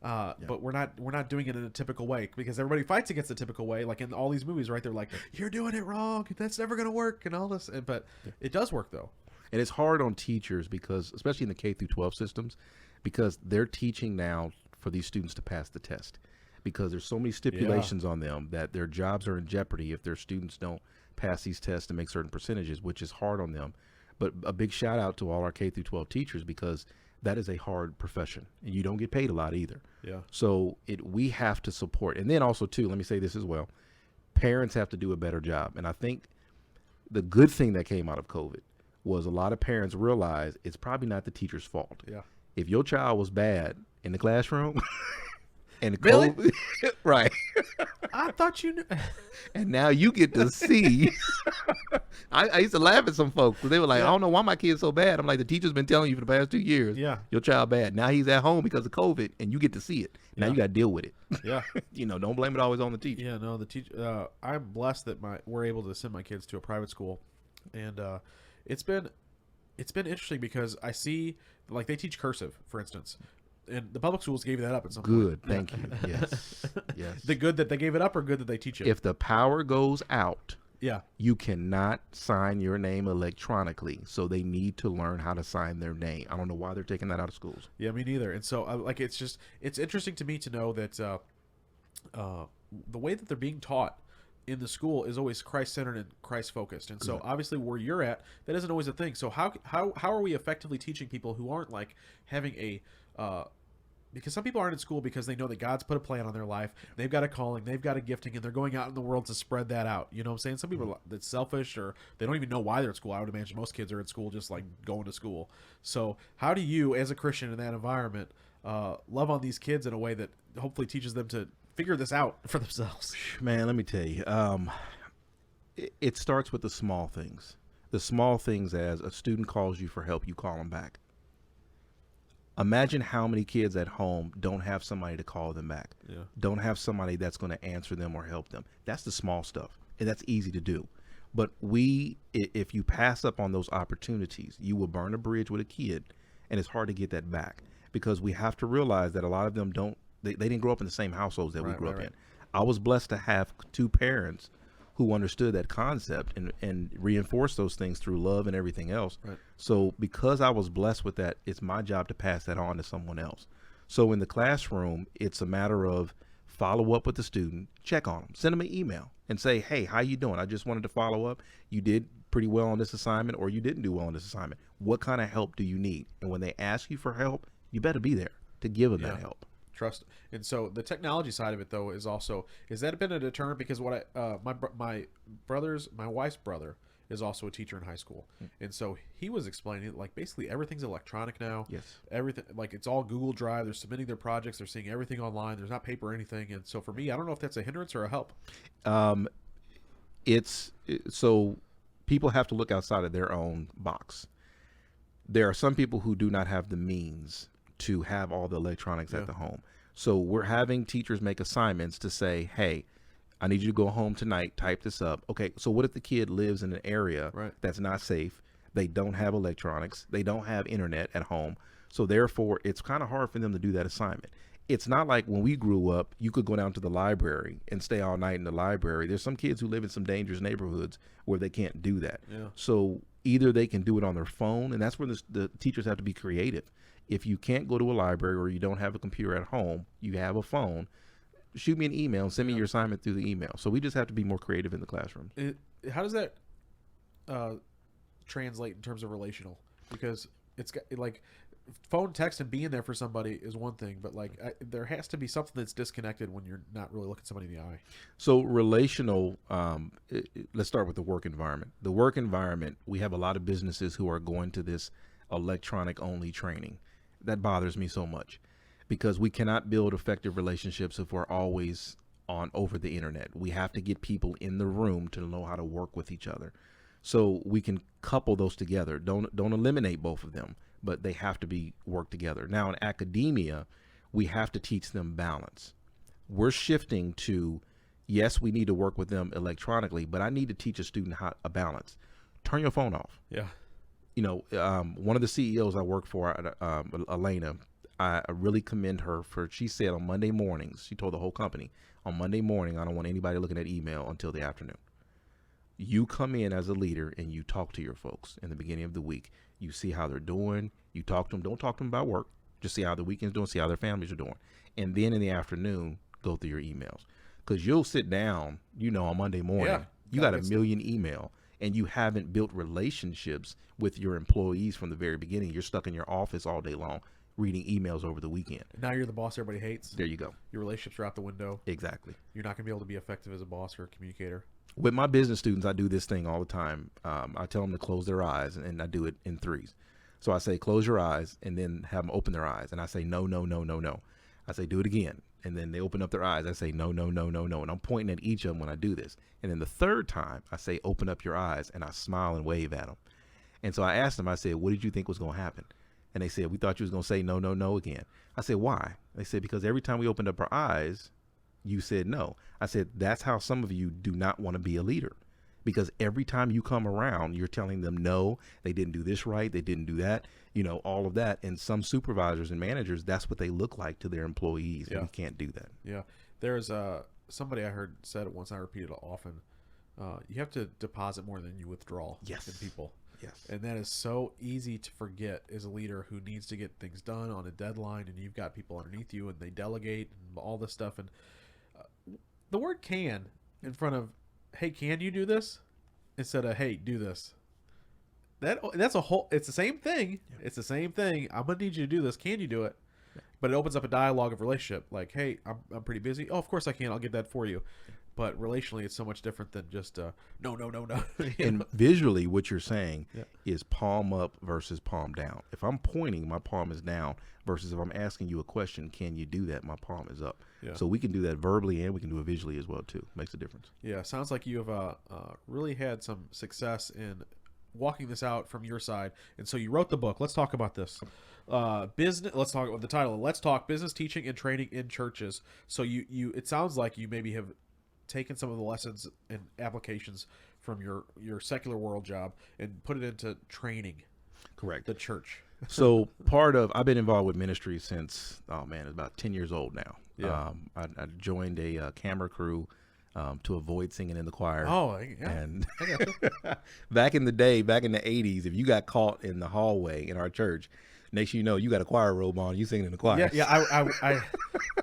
but we're not doing it in a typical way because everybody fights against the typical way. Like in all these movies, right? They're like, you're doing it wrong. That's never going to work and all this. But it does work though. And it's hard on teachers because, especially in the K through 12 systems, because they're teaching now for these students to pass the test because there's so many stipulations on them that their jobs are in jeopardy if their students don't pass these tests and make certain percentages, which is hard on them. But a big shout out to all our K through 12 teachers because that is a hard profession and you don't get paid a lot either. Yeah. So we have to support. And then also too, let me say this as well. Parents have to do a better job. And I think the good thing that came out of COVID was a lot of parents realized it's probably not the teacher's fault. Yeah. If your child was bad in the classroom and really? COVID, right. I thought you knew. And now you get to see. I used to laugh at some folks because they were like, I don't know why my kid's so bad. I'm like, the teacher's been telling you for the past 2 years, your child bad. Now he's at home because of COVID, and you get to see it. Now you got to deal with it. Yeah. Don't blame it always on the teacher. Yeah, no, the teacher. I'm blessed that we're able to send my kids to a private school, and it's been interesting because I see like they teach cursive, for instance. And the public schools gave that up at some point. Good, thank you. Yes, yes. The good that they gave it up or good that they teach it? If the power goes out, yeah, you cannot sign your name electronically. So they need to learn how to sign their name. I don't know why they're taking that out of schools. Yeah, me neither. And so, it's interesting to me to know that the way that they're being taught in the school is always Christ-centered and Christ-focused. And so obviously where you're at, that isn't always a thing. So how are we effectively teaching people who aren't like having a because some people aren't in school because they know that God's put a plan on their life. They've got a calling, they've got a gifting, and they're going out in the world to spread that out. You know what I'm saying? Some people are that's selfish, or they don't even know why they're at school. I would imagine most kids are at school just like going to school. So how do you, as a Christian in that environment, love on these kids in a way that hopefully teaches them to figure this out for themselves? Man, let me tell you, it starts with the small things. The small things, as a student calls you for help, you call them back. Imagine how many kids at home don't have somebody to call them back. Yeah. Don't have somebody that's going to answer them or help them. That's the small stuff, and that's easy to do. But if you pass up on those opportunities, you will burn a bridge with a kid, and it's hard to get that back, because we have to realize that a lot of them they didn't grow up in the same households that we grew up in. I was blessed to have two parents who understood that concept and reinforced those things through love and everything else. Right. So because I was blessed with that, it's my job to pass that on to someone else. So in the classroom, it's a matter of follow up with the student, check on them, send them an email and say, hey, how you doing? I just wanted to follow up. You did pretty well on this assignment, or you didn't do well on this assignment. What kind of help do you need? And when they ask you for help, you better be there to give them that help. Trust. And so the technology side of it, though, is also, has that been a deterrent? Because what my wife's brother is also a teacher in high school, and so he was explaining like basically everything's electronic now. Yes. Everything, like, it's all Google Drive. They're submitting their projects. They're seeing everything online. There's not paper or anything. And so for me, I don't know if that's a hindrance or a help. So people have to look outside of their own box. There are some people who do not have the means to have all the electronics at the home. So we're having teachers make assignments to say, hey, I need you to go home tonight, type this up. Okay, so what if the kid lives in an area that's not safe? They don't have electronics. They don't have internet at home. So therefore, it's kind of hard for them to do that assignment. It's not like when we grew up, you could go down to the library and stay all night in the library. There's some kids who live in some dangerous neighborhoods where they can't do that. Yeah. So either they can do it on their phone, and that's where the teachers have to be creative. If you can't go to a library or you don't have a computer at home, you have a phone, shoot me an email and send me your assignment through the email. So we just have to be more creative in the classroom. How does that translate in terms of relational? Because it's got, like, phone text and being there for somebody is one thing, but like there has to be something that's disconnected when you're not really looking somebody in the eye. So relational, let's start with the work environment. The work environment, we have a lot of businesses who are going to this electronic only training. That bothers me so much, because we cannot build effective relationships if we're always on over the internet. We have to get people in the room to know how to work with each other. So we can couple those together. Don't eliminate both of them, but they have to be worked together. Now in academia, we have to teach them balance. We're shifting to, yes, we need to work with them electronically, but I need to teach a student how a balance. Turn your phone off. Yeah. You know, one of the CEOs I work for, Elena, I really commend her for, she said on Monday mornings, she told the whole company, on Monday morning, I don't want anybody looking at email until the afternoon. You come in as a leader and you talk to your folks in the beginning of the week. You see how they're doing. You talk to them. Don't talk to them about work. Just see how the weekend's doing, see how their families are doing. And then in the afternoon, go through your emails. Because you'll sit down, you know, on Monday morning, you got a million email, and you haven't built relationships with your employees from the very beginning. You're stuck in your office all day long reading emails over the weekend. Now you're the boss everybody hates. There you go. Your relationships are out the window. Exactly. You're not going to be able to be effective as a boss or a communicator. With my business students, I do this thing all the time. I tell them to close their eyes, and I do it in threes. So I say, close your eyes, and then have them open their eyes. And I say, no, no, no, no, no. I say, do it again. And then they open up their eyes. I say, no, no, no, no, no. And I'm pointing at each of them when I do this. And then the third time, I say, open up your eyes, and I smile and wave at them. And so I asked them, I said, what did you think was going to happen? And they said, we thought you was going to say no, no, no again. I said, why? They said, because every time we opened up our eyes, you said no. I said, that's how some of you do not want to be a leader. Because every time you come around, you're telling them, no, they didn't do this right. They didn't do that, you know, all of that. And some supervisors and managers, that's what they look like to their employees. And we can't do that. Yeah. There's somebody I heard said it once, I repeat it often. You have to deposit more than you withdraw in people. Yes. And that is so easy to forget as a leader who needs to get things done on a deadline, and you've got people underneath you and they delegate and all this stuff. And the word can in front of hey, can you do this? Instead of, hey, do this. That's a whole. It's the same thing. Yeah. It's the same thing. I'm gonna need you to do this. Can you do it? Yeah. But it opens up a dialogue of relationship. Like, hey, I'm pretty busy. Oh, of course I can. I'll get that for you. Yeah. But relationally, it's so much different than just no. And visually, what you're saying is palm up versus palm down. If I'm pointing, my palm is down. Versus if I'm asking you a question, can you do that? My palm is up. Yeah. So we can do that verbally and we can do it visually as well too. Makes a difference. Yeah, sounds like you have really had some success in walking this out from your side, and so you wrote the book. Let's talk about this business. Let's talk about the title. Let's talk business teaching and training in churches. So you it sounds like you maybe have taken some of the lessons and applications from your secular world job and put it into training. Correct. The church. So I've been involved with ministry since it's about 10 years old now. Yeah. I joined a camera crew to avoid singing in the choir. Oh, yeah. And back in the day, back in the 80s, if you got caught in the hallway in our church, next you know, you got a choir robe on, you singing in the choir. Yeah.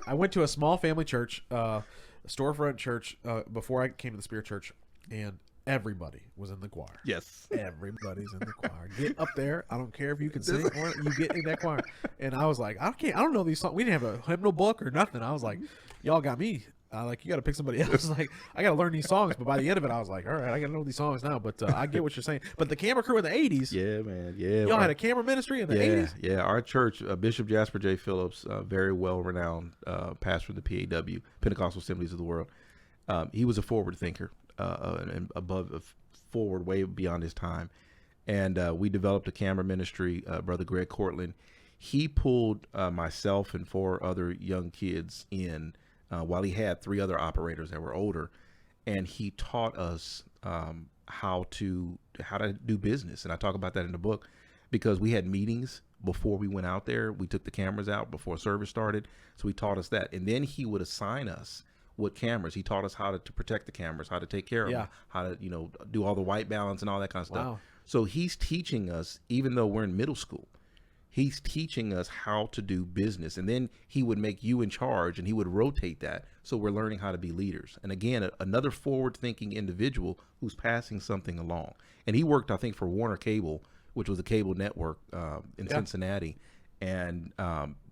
I went to a small family church, a storefront church, before I came to the Spirit Church, and everybody was in the choir. Yes. Everybody's in the choir. Get up there. I don't care if you can sing or you get in that choir. And I was like, I don't know these songs. We didn't have a hymnal book or nothing. I was like, y'all got me. You got to pick somebody else. Like, I got to learn these songs. But by the end of it, I was like, all right, I got to know these songs now. But I get what you're saying. But the camera crew in the 80s. Yeah, man. Yeah. Y'all had a camera ministry in the 80s? Yeah. Our church, Bishop Jasper J. Phillips, very well-renowned pastor of the PAW, Pentecostal Assemblies of the World. He was a forward thinker and forward, way beyond his time. And we developed a camera ministry. Brother Greg Cortland, he pulled myself and 4 other young kids in while he had 3 other operators that were older, and he taught us how to do business. And I talk about that in the book because we had meetings before we went out there. We took the cameras out before service started, so he taught us that. And then he would assign us what cameras. He taught us how to protect the cameras, how to take care of them, how to do all the white balance and all that kind of stuff. Wow. So he's teaching us, even though we're in middle school, he's teaching us how to do business. And then he would make you in charge and he would rotate that. So we're learning how to be leaders. And again, another forward-thinking individual who's passing something along. And he worked, I think, for Warner Cable, which was a cable network in Cincinnati. And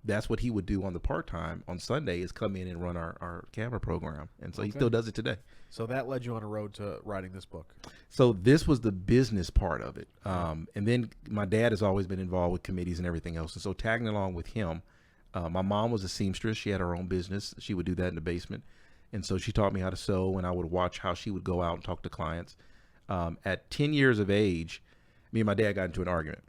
that's what he would do on the part-time on Sunday, is come in and run our camera program. And so he still does it today. So that led you on a road to writing this book. So this was the business part of it. And then my dad has always been involved with committees and everything else. And so tagging along with him, my mom was a seamstress. She had her own business. She would do that in the basement. And so she taught me how to sew, and I would watch how she would go out and talk to clients. At 10 years of age, me and my dad got into an argument.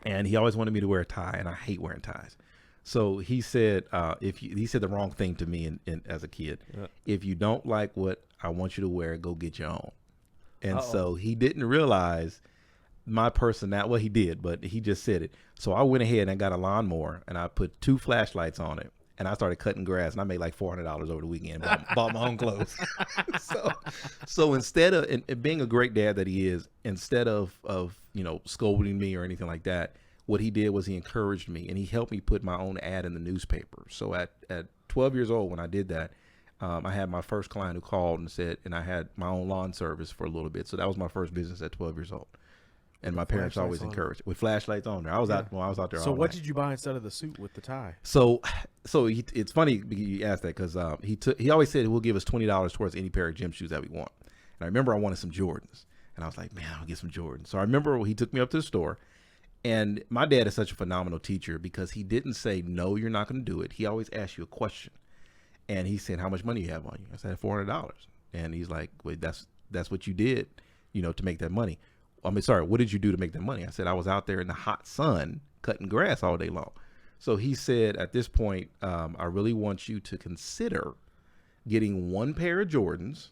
And he always wanted me to wear a tie, and I hate wearing ties. So he said, he said the wrong thing to me as a kid. Yeah. If you don't like what I want you to wear, go get your own. And so he didn't realize my personality. Well, he did, but he just said it. So I went ahead and I got a lawnmower, and I put 2 flashlights on it, and I started cutting grass, and I made like $400 over the weekend. Bought my own clothes. so instead of and being a great dad that he is, instead of scolding me or anything like that, what he did was he encouraged me, and he helped me put my own ad in the newspaper. So at 12 years old, when I did that, I had my first client who called and said, and I had my own lawn service for a little bit. So that was my first business at 12 years old. And my parents always encouraged it with flashlights on there. I was out there. So what did you buy instead of the suit with the tie? So it's funny you asked that, because he always said he'll give us $20 towards any pair of gym shoes that we want. And I remember I wanted some Jordans, and I was like, man, I'll get some Jordans. So I remember he took me up to the store, and my dad is such a phenomenal teacher because he didn't say, no, you're not going to do it. He always asked you a question, and he said, how much money you have on you? I said, $400. And he's like, wait, that's what you did, to make that money. What did you do to make that money? I said, I was out there in the hot sun cutting grass all day long. So he said, at this point, I really want you to consider getting 1 pair of Jordans,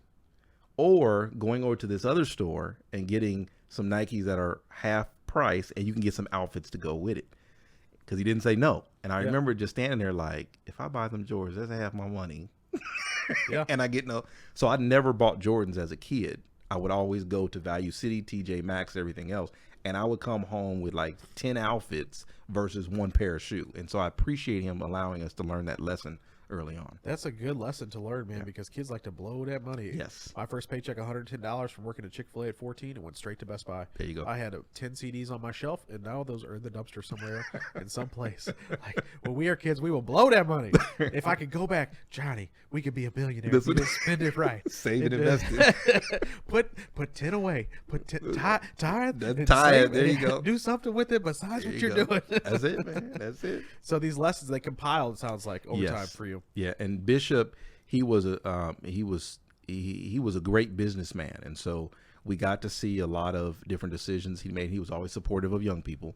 or going over to this other store and getting some Nikes that are half price, and you can get some outfits to go with it. Because he didn't say no. And I remember just standing there like, if I buy them Jordans, that's half my money. And I get no. So I never bought Jordans as a kid. I would always go to Value City, TJ Maxx, everything else. And I would come home with like 10 outfits versus 1 pair of shoe. And so I appreciate him allowing us to learn that lesson early on. That's a good lesson to learn, man, Yeah. because kids like to blow that money. Yes. My first paycheck, $110 from working at Chick-fil-A at 14, and went straight to Best Buy. There you go. I had 10 CDs on my shelf, and now those are in the dumpster somewhere in some place. Like, when we are kids, we will blow that money. If I could go back, Johnny, we could be a billionaire if we just spend it right. Save and invest it. put 10 away. Put 10, tie it. and Tie save it. There you go. Do something with it besides There what you you're go. doing. That's it, man. That's it. So these lessons they compiled, it sounds like, over Yes. time for you. Yeah, and Bishop, he was a great businessman, and so we got to see a lot of different decisions he made. He was always supportive of young people,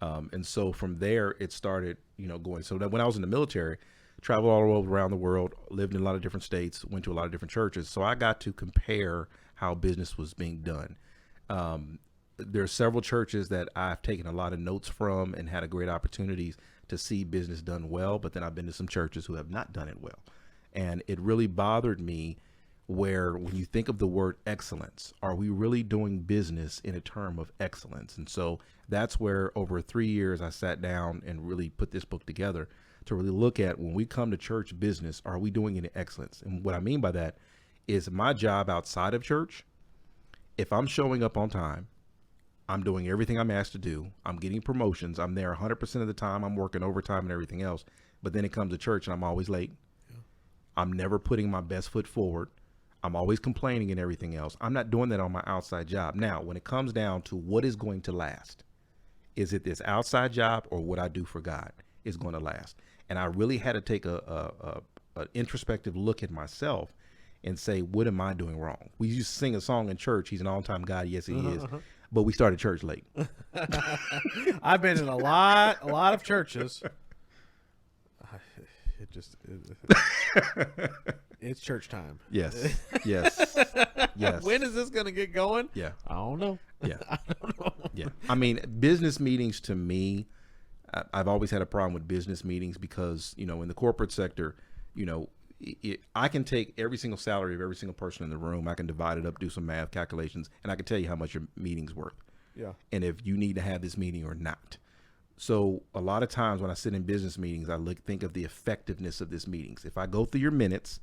and so from there it started, going. So that when I was in the military, traveled all around the world, lived in a lot of different states, went to a lot of different churches. So I got to compare how business was being done. There are several churches that I've taken a lot of notes from and had a great opportunities to see business done well, but then I've been to some churches who have not done it well. And it really bothered me where when you think of the word excellence, are we really doing business in a term of excellence? And so that's where over 3 years I sat down and really put this book together to really look at when we come to church business, are we doing it in excellence? And what I mean by that is my job outside of church, if I'm showing up on time, I'm doing everything I'm asked to do. I'm getting promotions. I'm there 100% of the time. I'm working overtime and everything else. But then it comes to church and I'm always late. Yeah. I'm never putting my best foot forward. I'm always complaining and everything else. I'm not doing that on my outside job. Now, when it comes down to what is going to last, is it this outside job or what I do for God is going to last? And I really had to take an introspective look at myself and say, what am I doing wrong? We used to sing a song in church. He's an on-time God. Yes, he is. But we started church late. I've been in a lot of churches. It's church time. Yes. Yes. Yes. When is this going to get going? Yeah. I don't know. Yeah. I don't know. Yeah. I mean, business meetings to me, I've always had a problem with business meetings because, in the corporate sector, I can take every single salary of every single person in the room. I can divide it up, do some math calculations, and I can tell you how much your meeting's worth. Yeah. And if you need to have this meeting or not. So a lot of times when I sit in business meetings, I think of the effectiveness of this meetings. If I go through your minutes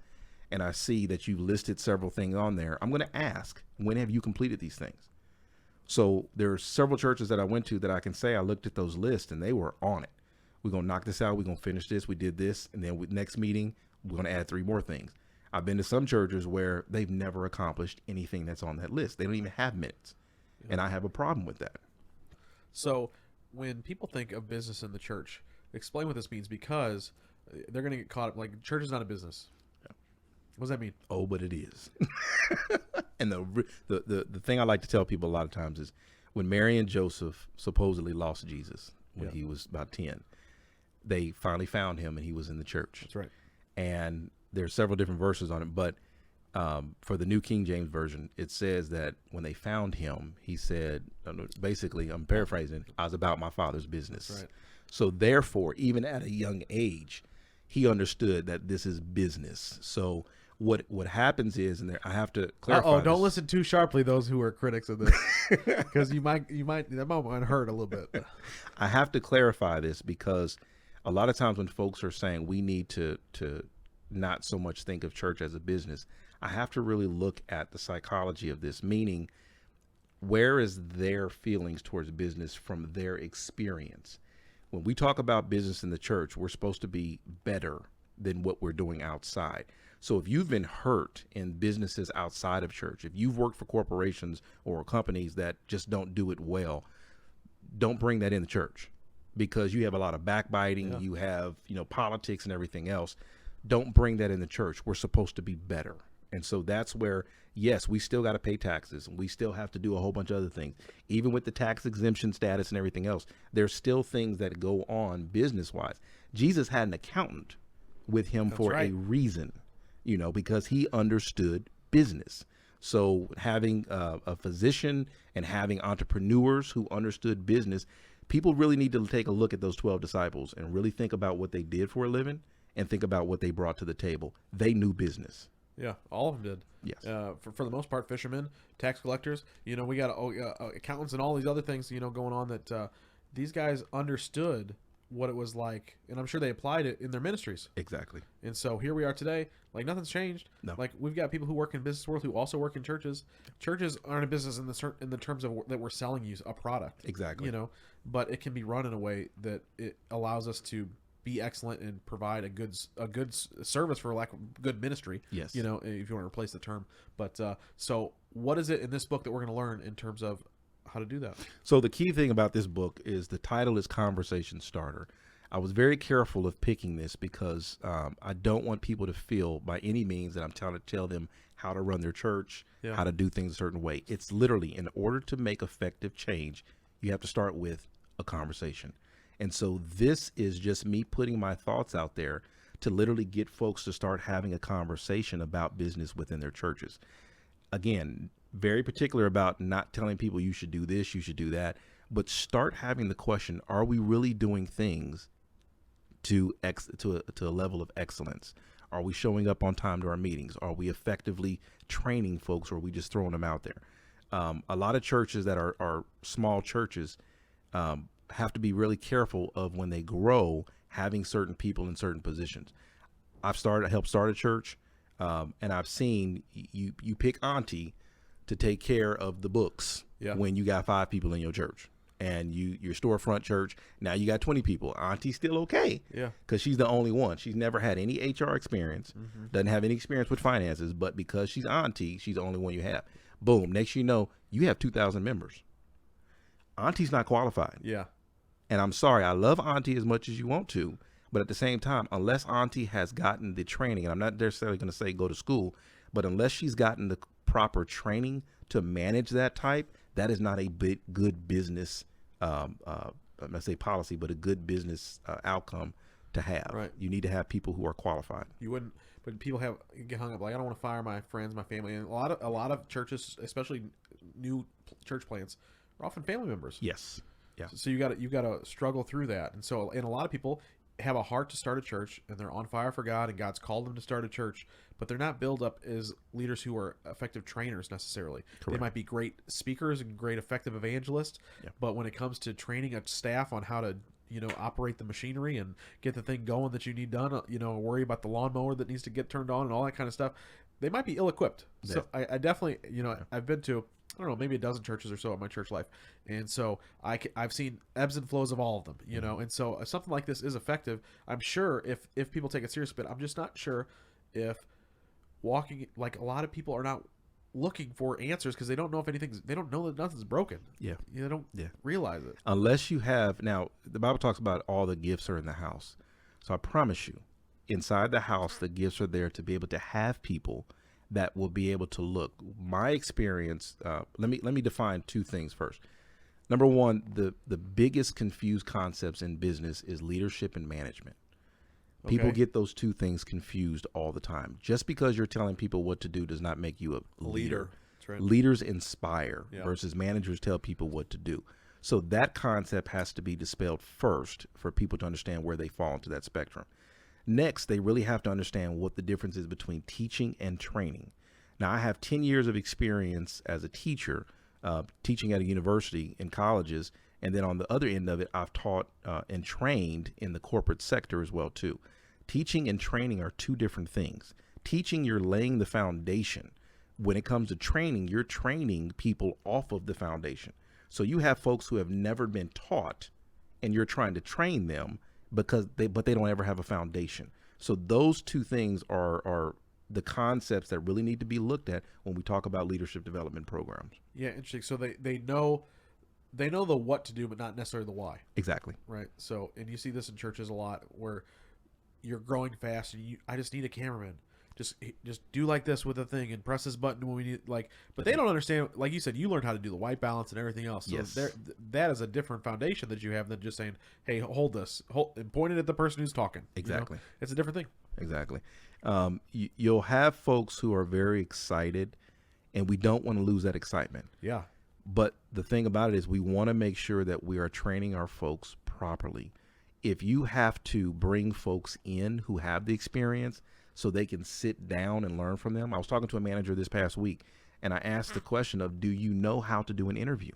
and I see that you've listed several things on there, I'm going to ask, when have you completed these things? So there are several churches that I went to that I can say I looked at those lists and they were on it. We're going to knock this out. We're going to finish this. We did this. And then with next meeting, we're going to add 3 more things. I've been to some churches where they've never accomplished anything that's on that list. They don't even have minutes. Yeah. And I have a problem with that. So when people think of business in the church, explain what this means, because they're going to get caught up. Like, church is not a business. Yeah. What does that mean? Oh, but it is. And the thing I like to tell people a lot of times is when Mary and Joseph supposedly lost Jesus when he was about 10, they finally found him and he was in the church. That's right. And there's several different verses on it, but for the New King James Version, it says that when they found him, he said, basically, I'm paraphrasing, I was about my Father's business. Right. So therefore, even at a young age, he understood that this is business. So what happens is, and there, I have to clarify. Oh, don't listen too sharply, those who are critics of this, because you might that might hurt a little bit. I have to clarify this because a lot of times when folks are saying we need to not so much think of church as a business, I have to really look at the psychology of this, meaning where is their feelings towards business from their experience? When we talk about business in the church, we're supposed to be better than what we're doing outside. So if you've been hurt in businesses outside of church, if you've worked for corporations or companies that just don't do it well, don't bring that in the church, because you have a lot of backbiting, you have, politics and everything else. Don't bring that in the church. We're supposed to be better. And so that's where, yes, we still got to pay taxes and we still have to do a whole bunch of other things. Even with the tax exemption status and everything else, there's still things that go on business-wise. Jesus had an accountant with him for a reason, because he understood business. So having a physician and having entrepreneurs who understood business, people really need to take a look at those 12 disciples and really think about what they did for a living and think about what they brought to the table. They knew business. Yeah, all of them did. Yes. For the most part, fishermen, tax collectors, we got accountants and all these other things, going on that these guys understood what it was like, and I'm sure they applied it in their ministries. Exactly. And so here we are today. Like nothing's changed. No. Like we've got people who work in business world who also work in churches. Churches aren't a business in the terms of that we're selling you a product. Exactly. You know, but it can be run in a way that it allows us to be excellent and provide a good service, for lack of good ministry. Yes. You know, if you want to replace the term. But so what is it in this book that we're going to learn in terms of how to do that? So the key thing about this book is the title is Conversation Starter. I was very careful of picking this because I don't want people to feel by any means that I'm trying to tell them how to run their church, how to do things a certain way. It's literally, in order to make effective change, you have to start with a conversation. And so this is just me putting my thoughts out there to literally get folks to start having a conversation about business within their churches. Again, very particular about not telling people you should do this, you should do that, but start having the question, are we really doing things to a level of excellence? Are we showing up on time to our meetings? Are we effectively training folks, or are we just throwing them out there? A lot of churches that are small churches have to be really careful of, when they grow, having certain people in certain positions. I've helped start a church, and I've seen you pick auntie to take care of the books when you got 5 people in your church, and your storefront church, now you got 20 people. Auntie's still okay, because she's the only one. She's never had any HR experience, doesn't have any experience with finances, but because she's auntie, she's the only one you have. Boom, next you know, you have 2,000 members. Auntie's not qualified. And I'm sorry, I love auntie as much as you want to, but at the same time, unless auntie has gotten the training, and I'm not necessarily going to say go to school, but unless she's gotten the proper training to manage that type, that is not a good business, I'm going to say policy, but a good business outcome to have. Right. You need to have people who are qualified. You wouldn't, but people get hung up like, I don't want to fire my friends, my family, and a lot of churches, especially new church plants, are often family members. Yes. Yeah. So you got to struggle through that, and a lot of people have a heart to start a church, and they're on fire for God, and God's called them to start a church, but they're not built up as leaders who are effective trainers necessarily. Correct. They might be great speakers and great effective evangelists, but when it comes to training a staff on how to operate the machinery and get the thing going that you need done, worry about the lawnmower that needs to get turned on and all that kind of stuff, they might be ill-equipped. So I definitely, I've been to, I don't know, maybe a dozen churches or so in my church life. And so I've seen ebbs and flows of all of them, and so if something like this is effective, I'm sure if people take it serious, but I'm just not sure if like a lot of people are not looking for answers because they don't know they don't know that nothing's broken. They don't realize it. Unless you have, now the Bible talks about all the gifts are in the house. So I promise you, inside the house, the gifts are there to be able to have people that will be able to look. My experience, let me define 2 things first. Number one, the biggest confused concepts in business is leadership and management. People get those 2 things confused all the time. Just because you're telling people what to do does not make you a leader. That's right. Leaders inspire versus managers tell people what to do. So that concept has to be dispelled first for people to understand where they fall into that spectrum. Next, they really have to understand what the difference is between teaching and training. Now, I have 10 years of experience as a teacher, teaching at a university in colleges. And then on the other end of it, I've taught and trained in the corporate sector as well, too. Teaching and training are 2 different things. Teaching, you're laying the foundation. When it comes to training, you're training people off of the foundation. So you have folks who have never been taught, and you're trying to train them but they don't ever have a foundation. So those 2 things are the concepts that really need to be looked at when we talk about leadership development programs. Yeah, interesting. So they know the what to do, but not necessarily the why. Exactly. Right. So, and you see this in churches a lot where you're growing fast and I just need a cameraman. Just do like this with a thing and press this button when we need, like, but they don't understand, like you said, you learned how to do the white balance and everything else. So yes. That is a different foundation that you have than just saying, hey, hold this, and point it at the person who's talking. Exactly. It's a different thing. Exactly. You'll have folks who are very excited, and we don't want to lose that excitement. Yeah. But the thing about it is we want to make sure that we are training our folks properly. If you have to bring folks in who have the experience so they can sit down and learn from them. I was talking to a manager this past week, and I asked the question of, do you know how to do an interview?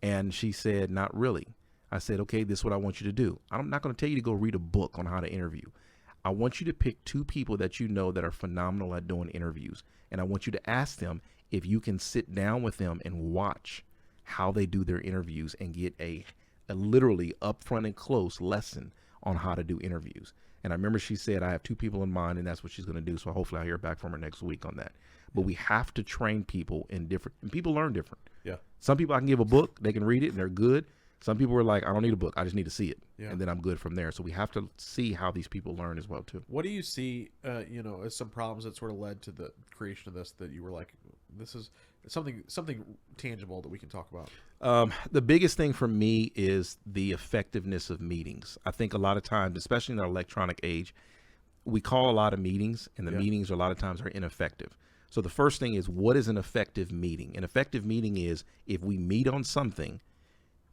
And she said, not really. I said, okay, this is what I want you to do. I'm not going to tell you to go read a book on how to interview. I want you to pick 2 people that you know that are phenomenal at doing interviews. And I want you to ask them if you can sit down with them and watch how they do their interviews and get a literally upfront and close lesson on how to do interviews. And I remember she said, I have 2 people in mind, and that's what she's going to do. So hopefully I'll hear back from her next week on that. But we have to train people in different, and people learn different. Yeah. Some people I can give a book, they can read it and they're good. Some people are like, I don't need a book, I just need to see it. Yeah. And then I'm good from there. So we have to see how these people learn as well too. What do you see, as some problems that sort of led to the creation of this, that you were like, this is something tangible that we can talk about? The biggest thing for me is the effectiveness of meetings. I think a lot of times, especially in our electronic age, we call a lot of meetings, and the meetings a lot of times are ineffective. So the first thing is, what is an effective meeting? An effective meeting is if we meet on something,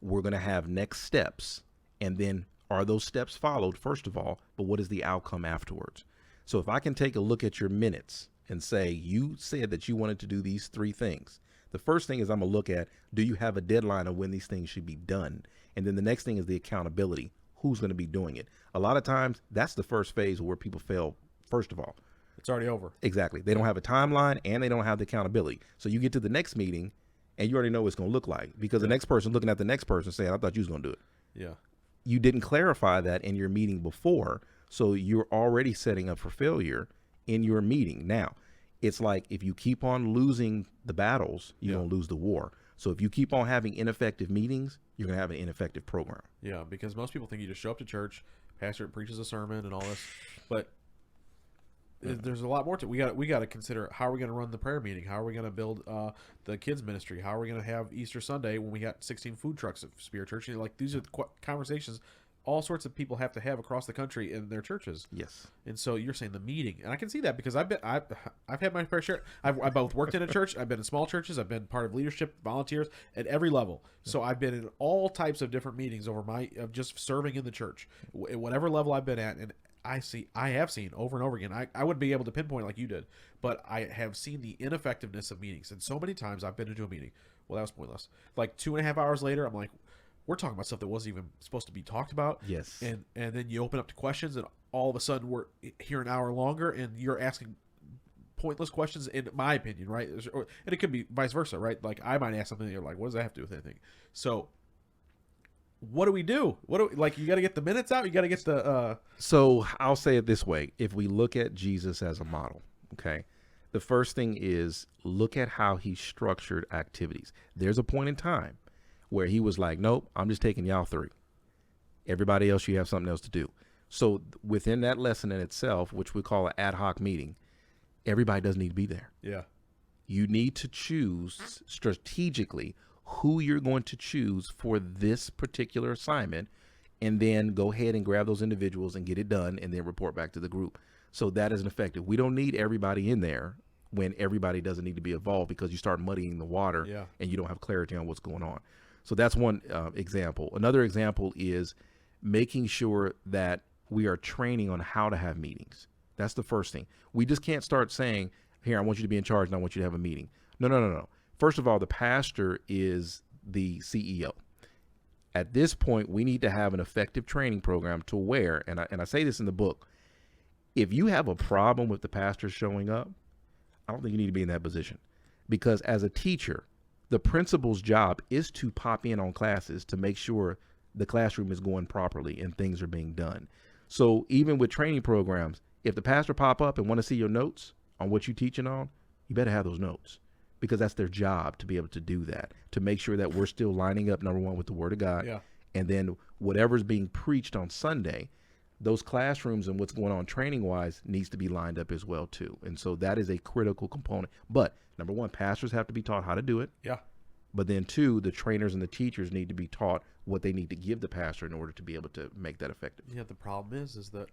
we're going to have next steps, and then are those steps followed, first of all, but what is the outcome afterwards? So if I can take a look at your minutes and say, you said that you wanted to do these 3 things. The first thing is I'm going to look at, do you have a deadline of when these things should be done? And then the next thing is the accountability. Who's going to be doing it? A lot of times that's the first phase where people fail. First of all, it's already over. Exactly. They don't have a timeline and they don't have the accountability. So you get to the next meeting and you already know what it's going to look like, because the next person looking at the next person saying, I thought you was going to do it. Yeah. You didn't clarify that in your meeting before. So you're already setting up for failure in your meeting. Now, it's like if you keep on losing the battles, you're going to lose the war. So if you keep on having ineffective meetings, you're going to have an ineffective program. Yeah, because most people think you just show up to church, pastor preaches a sermon and all this, but there's a lot more to it. We got to consider, how are we going to run the prayer meeting? How are we going to build the kids ministry? How are we going to have Easter Sunday when we got 16 food trucks at Spirit Church? Like, these are the conversations all sorts of people have to have across the country in their churches. Yes. And so you're saying the meeting, and I can see that because I've had my fair share. I've both worked in a church, I've been in small churches, I've been part of leadership, volunteers at every level. So I've been in all types of different meetings over of just serving in the church, at whatever level I've been at, and I have seen over and over again. I wouldn't be able to pinpoint like you did, but I have seen the ineffectiveness of meetings. And so many times I've been into a meeting, well, that was pointless. Like 2.5 hours later, I'm like, we're talking about stuff that wasn't even supposed to be talked about. Yes. And then you open up to questions, and all of a sudden we're here an hour longer, and you're asking pointless questions, in my opinion, right? And it could be vice versa, right? Like, I might ask something, and you're like, what does that have to do with anything? So what do we do? Like, you got to get the minutes out. You got to get the. So I'll say it this way: if we look at Jesus as a model, okay, the first thing is look at how he structured activities. There's a point in time where he was like, nope, I'm just taking y'all 3. Everybody else, you have something else to do. So within that lesson in itself, which we call an ad hoc meeting, everybody doesn't need to be there. Yeah. You need to choose strategically who you're going to choose for this particular assignment, and then go ahead and grab those individuals and get it done, and then report back to the group. So that isn't effective. We don't need everybody in there when everybody doesn't need to be involved, because you start muddying the water and you don't have clarity on what's going on. So that's one example. Another example is making sure that we are training on how to have meetings. That's the first thing. We just can't start saying, here, I want you to be in charge and I want you to have a meeting. No. First of all, the pastor is the CEO. At this point, we need to have an effective training program to where, and I say this in the book, if you have a problem with the pastor showing up, I don't think you need to be in that position. Because as a teacher, the principal's job is to pop in on classes to make sure the classroom is going properly and things are being done. So even with training programs, if the pastor pop up and want to see your notes on what you're teaching on, you better have those notes, because that's their job to be able to do that, to make sure that we're still lining up, number one, with the Word of God. Yeah. And then whatever's being preached on Sunday, those classrooms and what's going on training wise needs to be lined up as well too. And so that is a critical component. But number one, pastors have to be taught how to do it. Yeah. But then 2, the trainers and the teachers need to be taught what they need to give the pastor in order to be able to make that effective. Yeah, the problem is that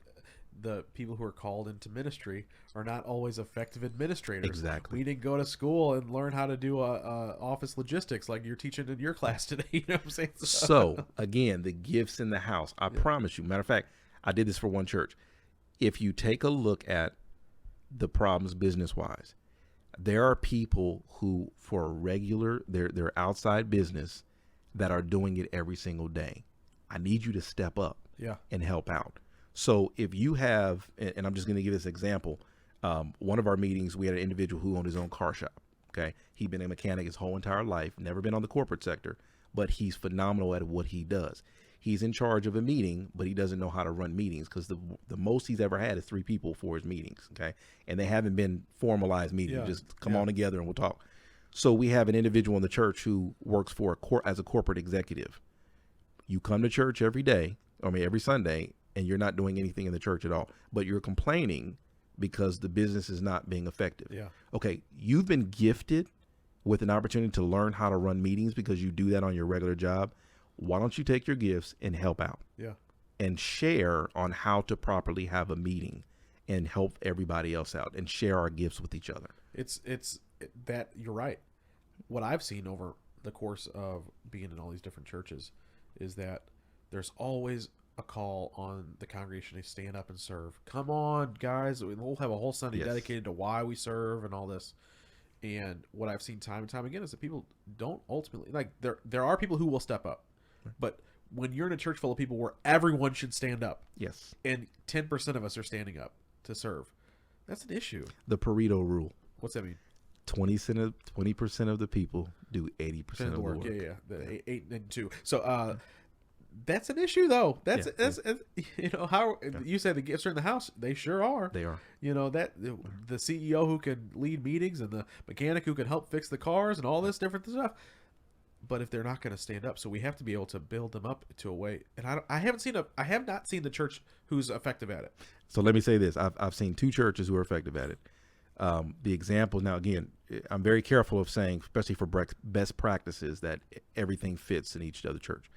the people who are called into ministry are not always effective administrators. Exactly. We didn't go to school and learn how to do office logistics like you're teaching in your class today. You know what I'm saying? So again, the gifts in the house. I promise you. Matter of fact, I did this for one church. If you take a look at the problems business-wise, there are people who, for a regular, their outside business, that are doing it every single day. I need you to step up Yeah. and help out. So if you have, and I'm just going to give this example, one of our meetings, we had an individual who owned his own car shop. Okay. He'd been a mechanic his whole entire life, never been on the corporate sector, but he's phenomenal at what he does. He's in charge of a meeting, but he doesn't know how to run meetings because the most he's ever had is 3 people for his meetings. Okay. And they haven't been formalized meetings. Yeah. Just come on together and we'll talk. So we have an individual in the church who works for as a corporate executive. You come to church every day, every Sunday, and you're not doing anything in the church at all, but you're complaining because the business is not being effective. Yeah. Okay. You've been gifted with an opportunity to learn how to run meetings because you do that on your regular job. Why don't you take your gifts and help out? Yeah. And share on how to properly have a meeting and help everybody else out and share our gifts with each other. It's that you're right. What I've seen over the course of being in all these different churches is that there's always a call on the congregation to stand up and serve. Come on, guys. We'll have a whole Sunday dedicated to why we serve and all this. And what I've seen time and time again is that people don't ultimately, like, there are people who will step up. But when you're in a church full of people where everyone should stand up, yes, and 10% of us are standing up to serve, that's an issue. The Pareto rule. What's that mean? 20% of the people do 80% of the work. Yeah. The 8 and 2. So that's an issue, though. That's how you say the gifts are in the house. They sure are. They are. That the CEO who can lead meetings and the mechanic who can help fix the cars and all this different stuff. But if they're not going to stand up, so we have to be able to build them up to a way. And I have not seen the church who's effective at it. So let me say this: I've seen 2 churches who are effective at it. The example now, again, I'm very careful of saying, especially for best practices, that everything fits in each other church.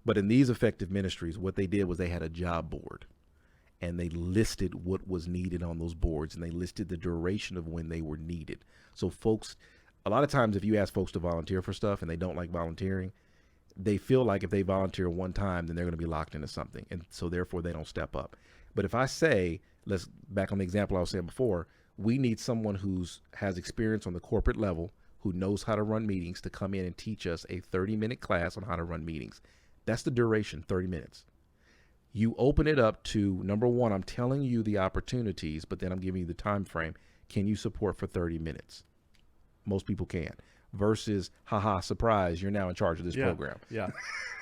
But in these effective ministries, what they did was they had a job board, and they listed what was needed on those boards, and they listed the duration of when they were needed. So folks, a lot of times if you ask folks to volunteer for stuff and they don't like volunteering, they feel like if they volunteer one time, then they're going to be locked into something. And so therefore they don't step up. But if I say, let's back on the example I was saying before, we need someone has experience on the corporate level, who knows how to run meetings, to come in and teach us a 30-minute class on how to run meetings. That's the duration, 30 minutes. You open it up to, number one, I'm telling you the opportunities, but then I'm giving you the time frame. Can you support for 30 minutes? Most people can. Versus, haha, surprise, you're now in charge of this program. Yeah.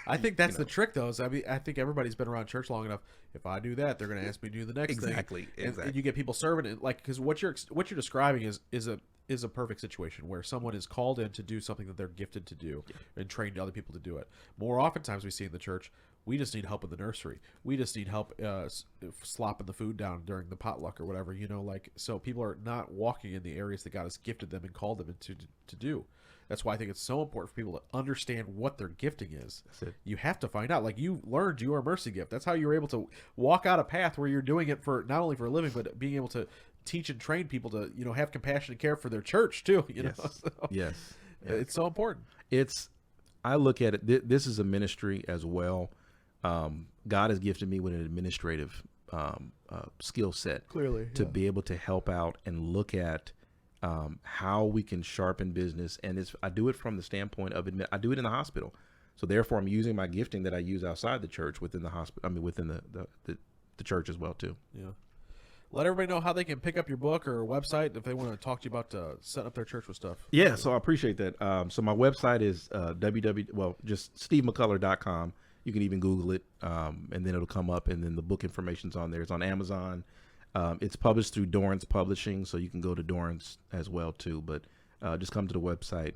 I think that's the trick, though. I think everybody's been around church long enough. If I do that, they're going to ask me to do the next thing. Exactly. And you get people serving it, because what you're describing is a perfect situation where someone is called in to do something that they're gifted to do and trained other people to do it. More oftentimes we see in the church, we just need help in the nursery. We just need help slopping the food down during the potluck or whatever, so people are not walking in the areas that God has gifted them and called them to do. That's why I think it's so important for people to understand what their gifting is. That's it. You have to find out. Like, you learned your mercy gift. That's how you're able to walk out a path where you're doing it for not only for a living, but being able to teach and train people to, have compassion and care for their church too. Yes. So, Yes. It's so important. I look at it, this is a ministry as well. God has gifted me with an administrative skill set. Clearly. To be able to help out and look at how we can sharpen business. And I do it from the standpoint of I do it in the hospital. So therefore I'm using my gifting that I use outside the church within the hospital. Within the church as well too. Yeah. Let everybody know how they can pick up your book or website if they want to talk to you about setting up their church with stuff. Yeah. So I appreciate that. So my website is just stevemccullar.com. You can even Google it, and then it'll come up, and then the book information's on there. It's on Amazon. It's published through Dorrance Publishing, so you can go to Dorrance as well too. But just come to the website,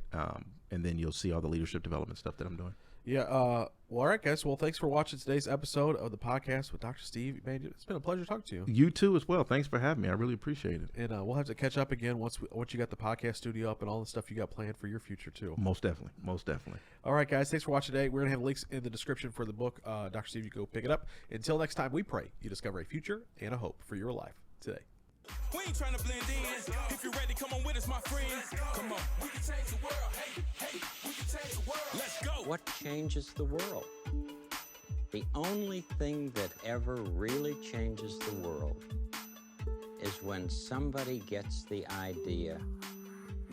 and then you'll see all the leadership development stuff that I'm doing. Yeah. Well, all right, guys. Well, thanks for watching today's episode of the podcast with Dr. Steve. Man, it's been a pleasure talking to you. You too as well. Thanks for having me. I really appreciate it. And we'll have to catch up again once you got the podcast studio up and all the stuff you got planned for your future too. Most definitely. Most definitely. All right, guys. Thanks for watching today. We're going to have links in the description for the book. Dr. Steve, you go pick it up. Until next time, we pray you discover a future and a hope for your life today. We ain't trying to blend in. If you're ready, come on with us, my friends. Come on. We can change the world. Hey, we can change the world. Let's go. What changes the world? The only thing that ever really changes the world is when somebody gets the idea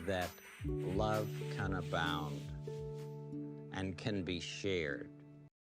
that love can abound and can be shared.